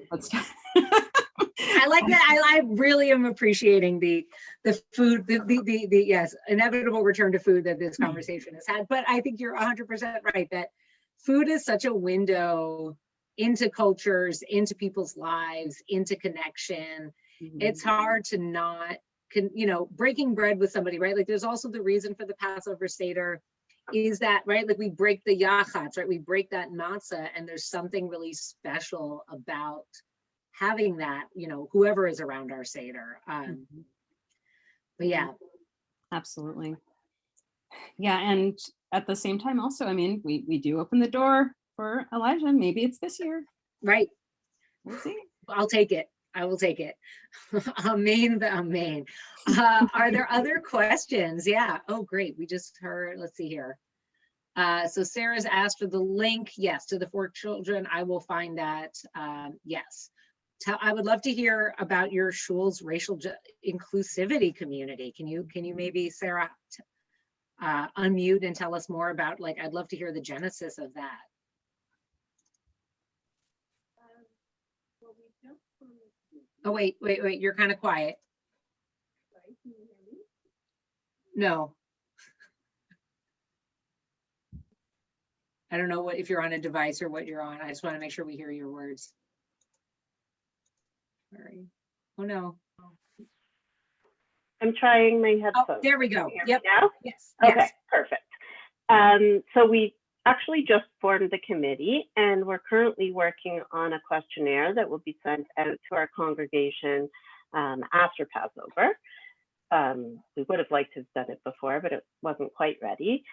I like that. I really am appreciating the food, the yes, inevitable return to food that this conversation has had. But I think you're 100% right that food is such a window into cultures, into people's lives, into connection. It's hard to not, breaking bread with somebody, right? Like, there's also the reason for the Passover Seder is that, right? Like, we break the yachatz, right? We break that matzah, and there's something really special about having that, whoever is around our Seder. But yeah. Absolutely. Yeah, and at the same time also, we do open the door for Elijah. Maybe it's this year. Right. We'll see. I'll take it. I will take it. Amen. Are there other questions? Yeah. Oh, great. We just heard, let's see here. So Sarah's asked for the link. Yes, to the 4 children. I will find that. Yes. I would love to hear about your shul's racial inclusivity community. Can you maybe, Sarah, unmute and tell us more about, like, I'd love to hear the genesis of that. Oh, wait, you're kind of quiet. No. I don't know what if you're on a device or what you're on. I just want to make sure we hear your words. Sorry. Oh no. I'm trying my Oh, headphones. there we go. Can you hear me Yep. now? Yes. Okay, Yes. perfect. So we actually just formed the committee, and we're currently working on a questionnaire that will be sent out to our congregation after Passover. We would have liked to have done it before, but it wasn't quite ready.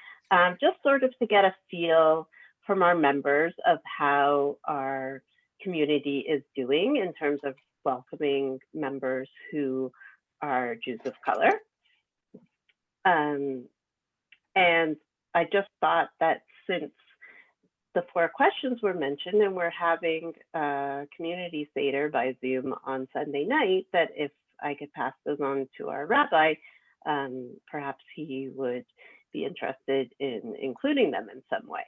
Just sort of to get a feel from our members of how our community is doing in terms of welcoming members who are Jews of color. And I just thought that since the 4 questions were mentioned and we're having a community Seder by Zoom on Sunday night, that if I could pass those on to our rabbi, perhaps he would be interested in including them in some way.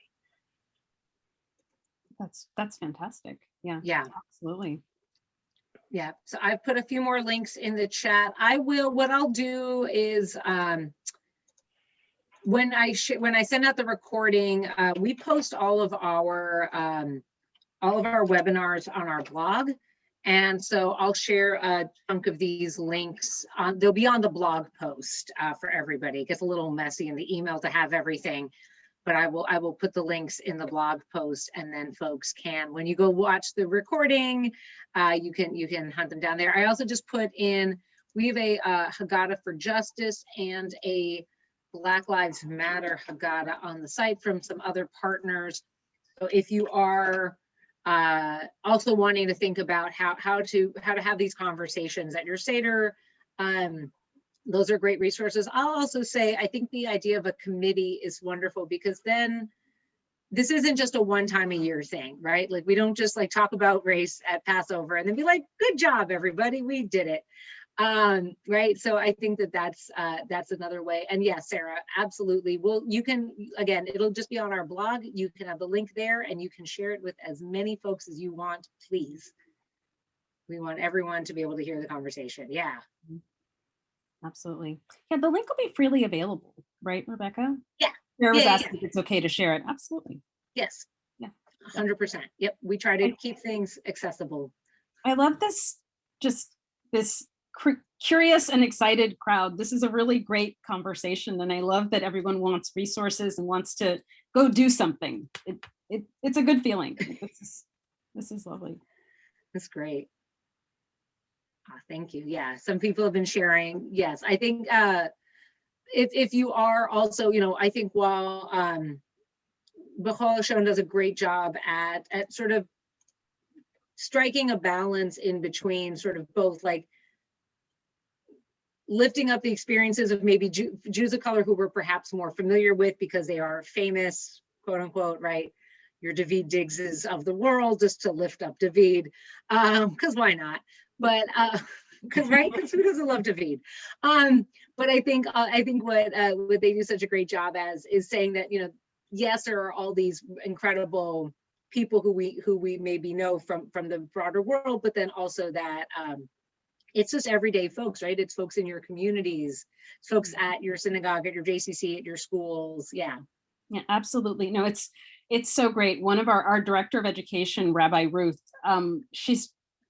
That's fantastic. Yeah. Yeah. Absolutely. Yeah. So I've put a few more links in the chat. What I'll do is when I send out the recording, we post all of our webinars on our blog. And so I'll share a chunk of these links they'll be on the blog post for everybody. It gets a little messy in the email to have everything, but I will put the links in the blog post, and then folks can, when you go watch the recording, you can hunt them down there. I also just put in, we have a Haggadah for Justice and a Black Lives Matter Haggadah on the site from some other partners. So if you are also wanting to think about how to have these conversations at your Seder, those are great resources. I'll also say, I think the idea of a committee is wonderful, because then this isn't just a one time a year thing, right? Like, we don't just like talk about race at Passover and then be like, good job, everybody, we did it. Right. So I think that's another way. And yes, Sarah, absolutely. Well, you can, again, it'll just be on our blog. You can have the link there and you can share it with as many folks as you want, please. We want everyone to be able to hear the conversation. Yeah. Absolutely. Yeah, the link will be freely available, right, Rebecca? Yeah. Sarah was Yeah, asking if it's okay to share it. Absolutely. Yes. Yeah. 100%. Yep. We try to keep things accessible. I love this, just this curious and excited crowd. This is a really great conversation, and I love that everyone wants resources and wants to go do something. It's a good feeling. This is lovely. That's great. Thank you. Yeah, some people have been sharing. Yes, I think if you are also, I think while Be'chol Lashon does a great job at sort of striking a balance in between sort of both, like, lifting up the experiences of maybe Jews of color who we're perhaps more familiar with because they are famous, quote unquote, right? Your David Diggses of the world, just to lift up David, because why not? But because who doesn't love David? But I think what they do such a great job as is saying that, yes, there are all these incredible people who we maybe know from the broader world, but then also that it's just everyday folks, right? It's folks in your communities, it's folks at your synagogue, at your JCC, at your schools. Yeah. Yeah, absolutely. No, it's so great. One of our director of education, Rabbi Ruth,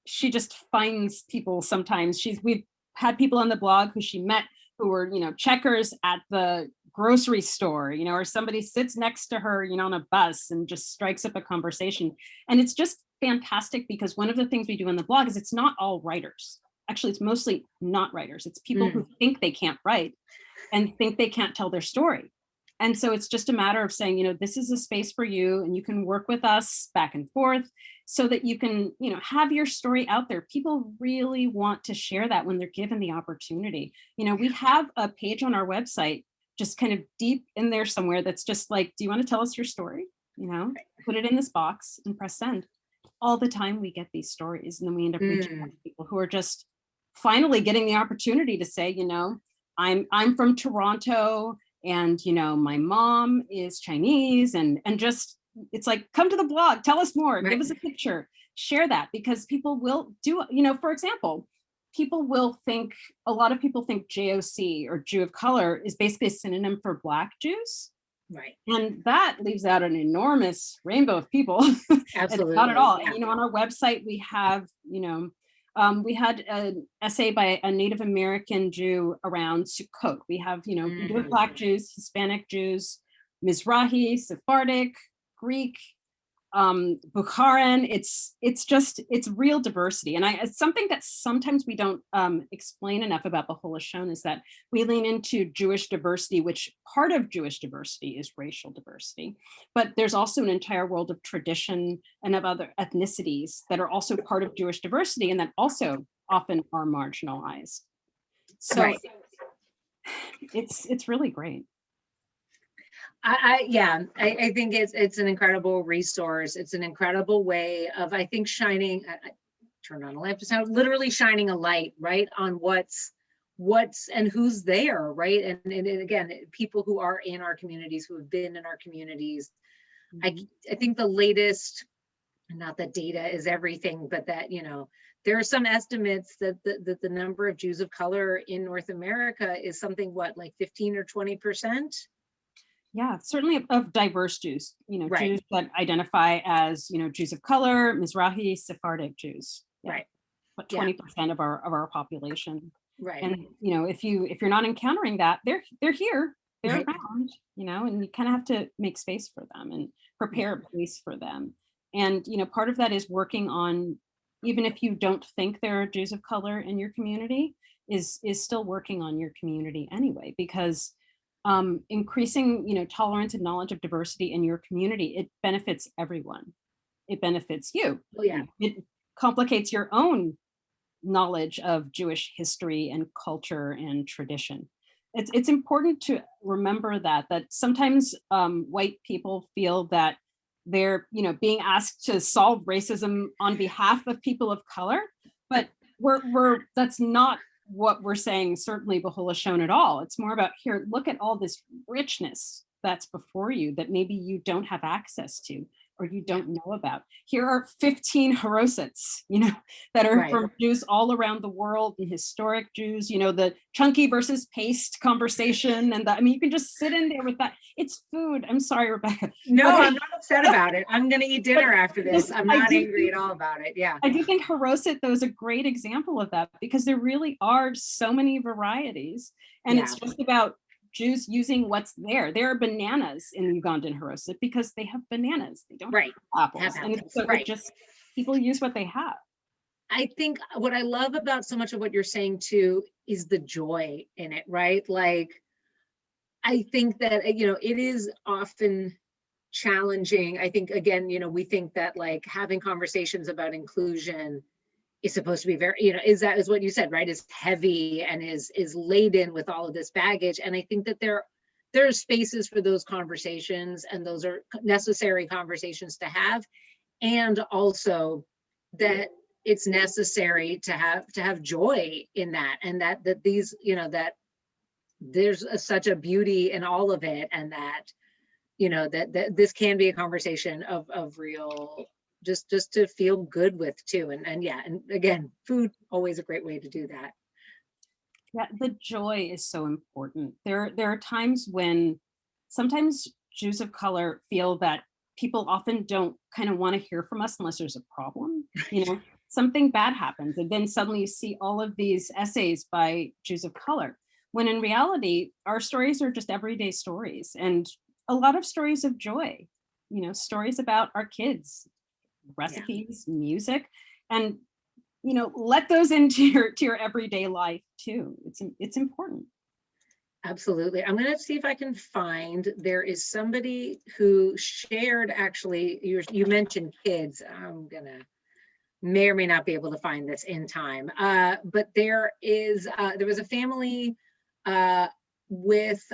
she just finds people sometimes. We've had people on the blog who she met who were, checkers at the grocery store, or somebody sits next to her, on a bus and just strikes up a conversation. And it's just fantastic, because one of the things we do on the blog is it's not all writers. Actually, it's mostly not writers. It's people who think they can't write and think they can't tell their story. And so it's just a matter of saying, this is a space for you, and you can work with us back and forth so that you can, have your story out there. People really want to share that when they're given the opportunity. We have a page on our website, just kind of deep in there somewhere, that's just like, do you want to tell us your story? Put it in this box and press send. All the time we get these stories, and then we end up reaching out to people who are just finally getting the opportunity to say, I'm from Toronto, and my mom is Chinese, and just, it's like, come to the blog, tell us more, give us a picture, share that, because people will do, for example, people will think, a lot of people think JOC or Jew of color is basically a synonym for Black Jews. Right. And that leaves out an enormous rainbow of people. Absolutely. It's not at all. Yeah. And, you know, on our website, we have, you know, we had an essay by a Native American Jew around Sukkot. We have, you know, we do have Black Jews, Hispanic Jews, Mizrahi, Sephardic, Greek, Bukharan. It's real diversity. And it's something that sometimes we don't explain enough about Be'chol Lashon is that we lean into Jewish diversity, which part of Jewish diversity is racial diversity. But there's also an entire world of tradition and of other ethnicities that are also part of Jewish diversity and that also often are marginalized. So Right. it's really great. I think it's an incredible resource. It's an incredible way of, I think, shining, turn on a lamp to sound, literally shining a light, right, on what's and who's there, right? And again, people who are in our communities, who have been in our communities. I think the latest, not that data is everything, but that, you know, there are some estimates that the number of Jews of color in North America is something, what, like 15 or 20%? Yeah, certainly of diverse Jews, you know, Right. Jews that identify as, you know, Jews of color, Mizrahi, Sephardic Jews. Yeah. Right. But 20% of our population. Right. And, you know, if you're not encountering that, they're here, they're Right. around, you know, and you kind of have to make space for them and prepare a place for them. And, you know, part of that is working on, even if you don't think there are Jews of color in your community, is still working on your community anyway, because increasing, you know, tolerance and knowledge of diversity in your community, it benefits everyone. It benefits you. Oh, yeah. It complicates your own knowledge of Jewish history and culture and tradition. It's important to remember that sometimes white people feel that they're, you know, being asked to solve racism on behalf of people of color, but that's not what we're saying, certainly Be'chol Lashon at all. It's more about, here, look at all this richness that's before you that maybe you don't have access to or you don't know about. Here are 15 Harosets, you know, that are from Jews all around the world, and historic Jews, you know, the chunky versus paste conversation. And I mean, you can just sit in there with that. It's food. I'm sorry, Rebecca. No, I'm not upset about it. I'm going to eat dinner after this. I'm not angry at all about it. Yeah. I do think Haroset, though, is a great example of that, because there really are so many varieties. And it's just about Jews using what's there. There are bananas in Ugandan Haroset because they have bananas. They don't have apples. And so it just, people use what they have. I think what I love about so much of what you're saying too is the joy in it, right? Like, I think that, you know, it is often challenging. I think, again, you know, we think that like having conversations about inclusion is supposed to be very, you know, is what you said, right? Is heavy and is laden with all of this baggage. And I think that there are spaces for those conversations, and those are necessary conversations to have. And also that it's necessary to have joy in that, and that these, you know, that there's such a beauty in all of it, and that, you know, that this can be a conversation of real, just to feel good with too. And yeah, and again, food, always a great way to do that. Yeah, the joy is so important. There are times when sometimes Jews of color feel that people often don't kind of want to hear from us unless there's a problem, you know, something bad happens. And then suddenly you see all of these essays by Jews of color, when in reality, our stories are just everyday stories, and a lot of stories of joy, you know, stories about our kids, recipes, music, and, you know, let those into your everyday life too. It's important. Absolutely. I'm going to see if I can find, there is somebody who shared, actually, you mentioned kids. I'm gonna may or may not be able to find this in time, but there was a family with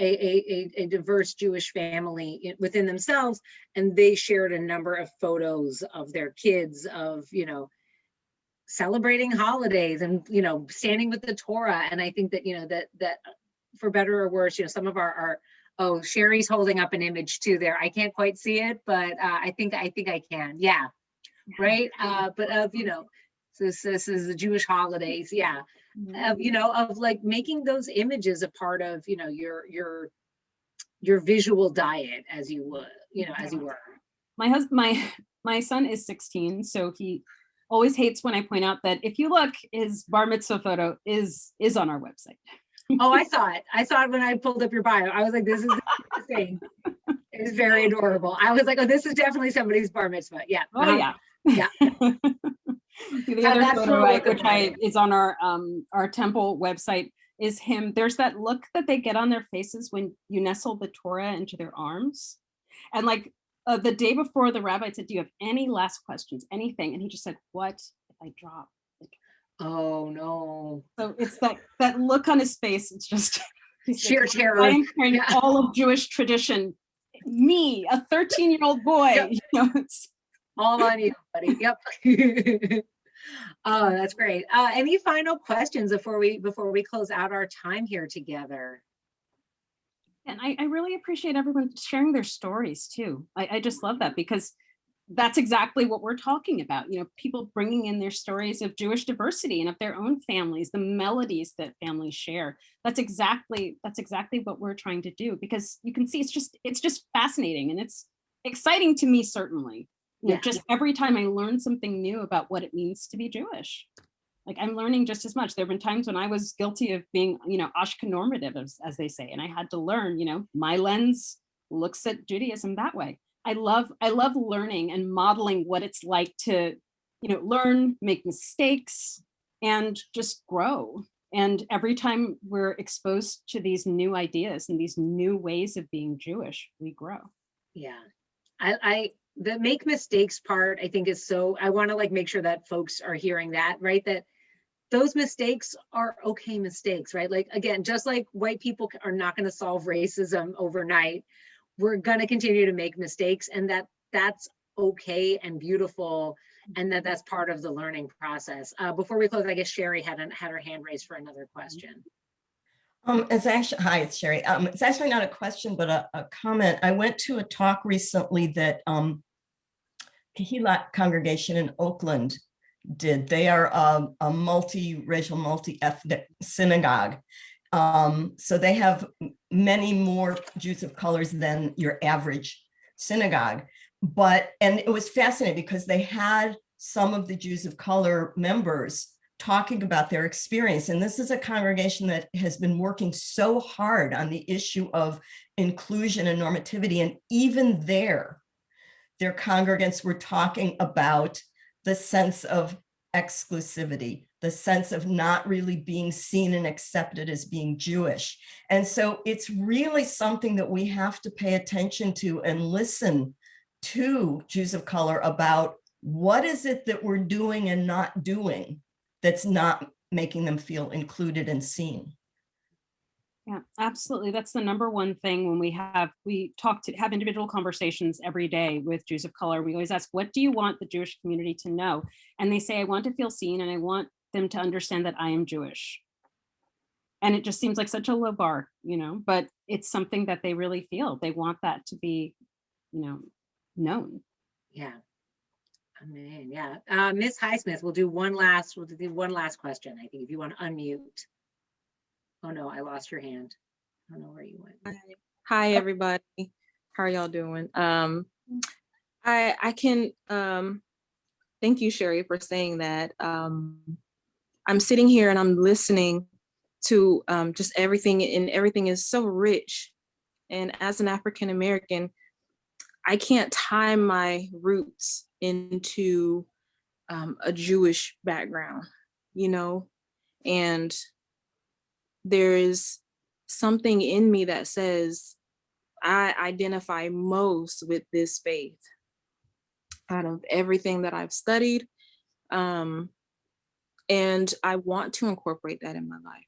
a diverse Jewish family within themselves, and they shared a number of photos of their kids, of, you know, celebrating holidays and, you know, standing with the Torah. And I think that, you know, that for better or worse, you know, some of our oh, Sherry's holding up an image too there. I can't quite see it, but I think I can. Yeah. Right. But of, you know, this is the Jewish holidays. Yeah. Of, of like making those images a part of, your visual diet as you would, as you were. My son is 16, so he always hates when I point out that if you look, his bar mitzvah photo is on our website. Oh, I saw it. I saw it when I pulled up your bio. I was like, this is insane. It's very adorable. I was like, oh, this is definitely somebody's bar mitzvah. Yeah. Oh, yeah. Yeah. The other photo, which is on our temple website, is him. There's that look that they get on their faces when you nestle the Torah into their arms. And like the day before, the rabbi said, do you have any last questions, anything? And he just said, what if I drop? Oh, no. So it's that look on his face. It's just sheer terror. I am carrying all of Jewish tradition. Me, a 13-year-old boy. Yep. It's all on you, buddy. Yep. Oh, that's great. Any final questions before we close out our time here together? And I really appreciate everyone sharing their stories too. I just love that, because that's exactly what we're talking about. People bringing in their stories of Jewish diversity and of their own families, the melodies that families share. That's exactly what we're trying to do, because you can see it's just fascinating, and it's exciting to me, certainly. Just every time I learn something new about what it means to be Jewish. Like, I'm learning just as much. There have been times when I was guilty of being, Ashken normative, as they say, and I had to learn, my lens looks at Judaism that way. I love learning and modeling what it's like to, learn, make mistakes, and just grow. And every time we're exposed to these new ideas and these new ways of being Jewish, we grow. Yeah. The make mistakes part, I think, is so, I want to make sure that folks are hearing that, right? That those mistakes are okay mistakes, right? Like, again, just like white people are not going to solve racism overnight, we're going to continue to make mistakes, and that's okay and beautiful, and that's part of the learning process. Before we close, I guess Sherry had her hand raised for another question. It's actually, hi, it's Sherry. It's actually not a question, but a comment. I went to a talk recently that Kehillat congregation in Oakland did. They are a multi-racial, multi-ethnic synagogue. So they have many more Jews of colors than your average synagogue. And it was fascinating because they had some of the Jews of color members talking about their experience. And this is a congregation that has been working so hard on the issue of inclusion and normativity. And even their congregants were talking about the sense of exclusivity, the sense of not really being seen and accepted as being Jewish. And so it's really something that we have to pay attention to and listen to Jews of color about what is it that we're doing and not doing that's not making them feel included and seen. Yeah, absolutely. That's the number one thing when we have individual conversations every day with Jews of color. We always ask, what do you want the Jewish community to know? And they say, I want to feel seen, and I want them to understand that I am Jewish. And it just seems like such a low bar, but it's something that they really feel. They want that to be, known. Yeah. I mean, yeah. Ms. Highsmith, we'll do one last question. I think if you want to unmute. Oh no, I lost your hand. I don't know where you went. Hi everybody. How are y'all doing? I can thank you, Sherry, for saying that. I'm sitting here and I'm listening to just everything, and everything is so rich. And as an African American, I can't tie my roots into a Jewish background, and there is something in me that says I identify most with this faith out of everything that I've studied. And I want to incorporate that in my life.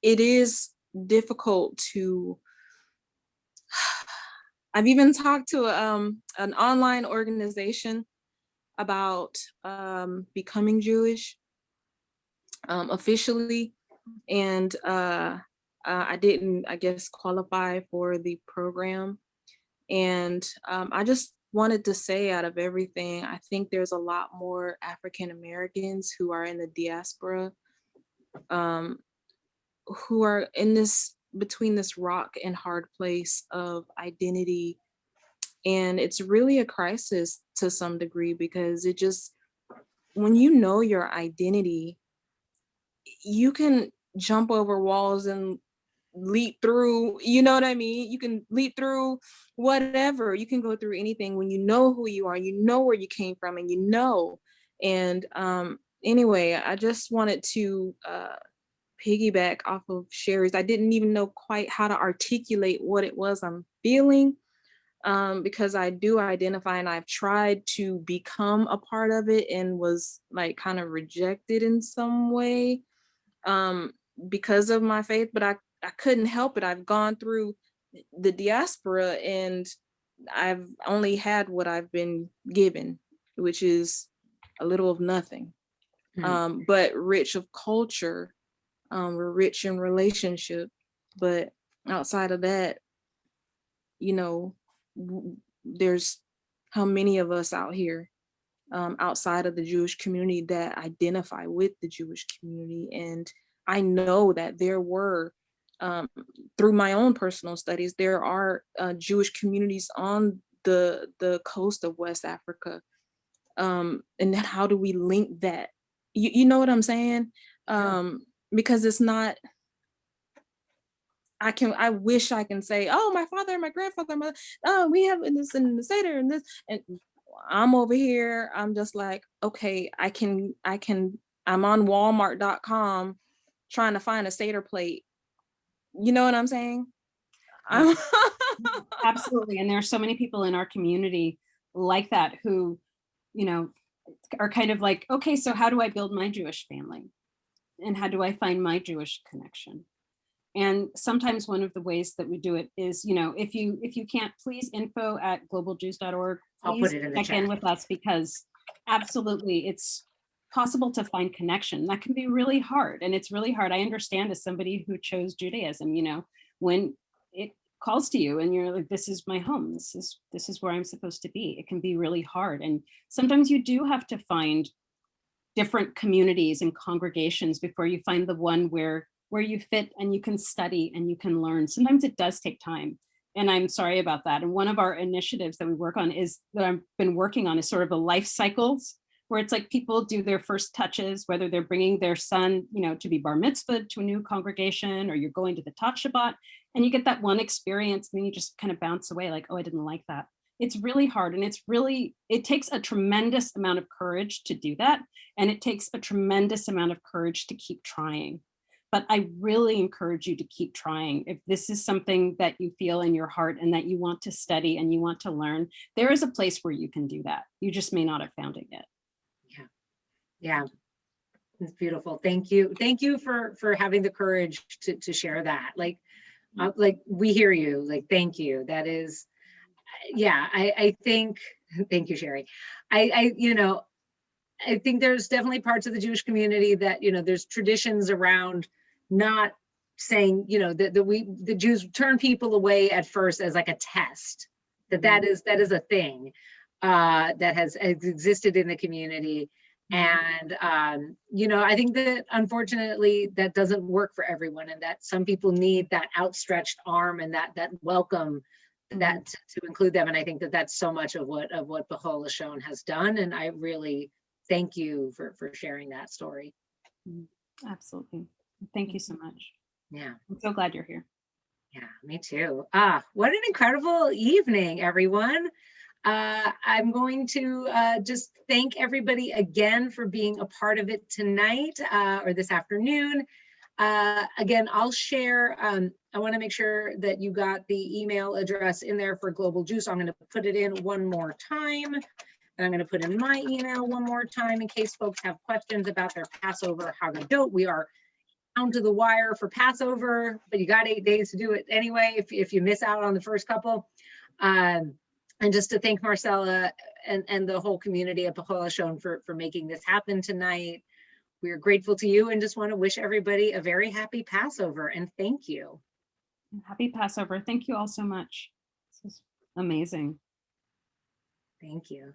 It is difficult to, I've even talked to an online organization about becoming Jewish officially, and I didn't, I guess, qualify for the program. And I just wanted to say, out of everything, I think there's a lot more African Americans who are in the diaspora, who are in this, between this rock and hard place of identity. And it's really a crisis to some degree, because it just, when you know your identity, you can jump over walls and leap through, you know what I mean? You can leap through whatever, you can go through anything when you know who you are, you know where you came from, and you know. And anyway, I just wanted to piggyback off of Sherry's. I didn't even know quite how to articulate what it was I'm feeling, because I do identify, and I've tried to become a part of it and was like kind of rejected in some way because of my faith, but I couldn't help it. I've gone through the diaspora and I've only had what I've been given, which is a little of nothing, but rich of culture. We're rich in relationship, but outside of that, you know, there's how many of us out here outside of the Jewish community that identify with the Jewish community. And I know that there were, through my own personal studies, there are Jewish communities on the coast of West Africa. And then how do we link that? You know what I'm saying? Because it's not, I wish I can say, oh, my father and my grandfather, oh, we have this and the Seder and this, and I'm over here, I'm just like, okay, I'm on Walmart.com trying to find a Seder plate. You know what I'm saying? Absolutely. And there are so many people in our community like that who, you know, are kind of like, okay, so how do I build my Jewish family? And how do I find my Jewish connection? And sometimes one of the ways that we do it is, you know, if you can't, please info@globaljews.org. I'll put it in the check in chat. with us, because absolutely it's possible to find connection. That can be really hard. And it's really hard. I understand, as somebody who chose Judaism, you know, when it calls to you and you're like, this is my home, this is where I'm supposed to be, it can be really hard. And sometimes you do have to find different communities and congregations before you find the one where you fit and you can study and you can learn. Sometimes it does take time. And I'm sorry about that. And one of our initiatives that we work on is that I've been working on is sort of the life cycles, where it's like people do their first touches, whether they're bringing their son, you know, to be bar mitzvahed to a new congregation, or you're going to the Tot Shabbat, and you get that one experience, and then you just kind of bounce away like, oh, I didn't like that. It's really hard. And it takes a tremendous amount of courage to do that. And it takes a tremendous amount of courage to keep trying. But I really encourage you to keep trying. If this is something that you feel in your heart and that you want to study and you want to learn, there is a place where you can do that. You just may not have found it yet. Yeah, it's beautiful. Thank you. Thank you for having the courage to share that. Like we hear you. Like, thank you. That is, yeah. I think. Thank you, Sherry. I think there's definitely parts of the Jewish community that, you know, there's traditions around not saying, you know, the Jews turn people away at first as like a test, that is a thing that has existed in the community. And, you know, I think that unfortunately that doesn't work for everyone, and that some people need that outstretched arm and that welcome, that to include them. And I think that that's so much of what Be'chol Lashon has done. And I really thank you for sharing that story. Absolutely. Thank you so much. Yeah. I'm so glad you're here. Yeah, me too. What an incredible evening, everyone. I'm going to just thank everybody again for being a part of it tonight or this afternoon. Again, I'll share, I want to make sure that you got the email address in there for Global Jews. So I'm going to put it in one more time. And I'm going to put in my email one more time in case folks have questions about their Passover Haggadot. We are down to the wire for Passover, but you got 8 days to do it anyway if you miss out on the first couple. And just to thank Marcella and the whole community at Be'chol Lashon for making this happen tonight. We're grateful to you and just want to wish everybody a very happy Passover, and thank you. Happy Passover. Thank you all so much. This is amazing. Thank you.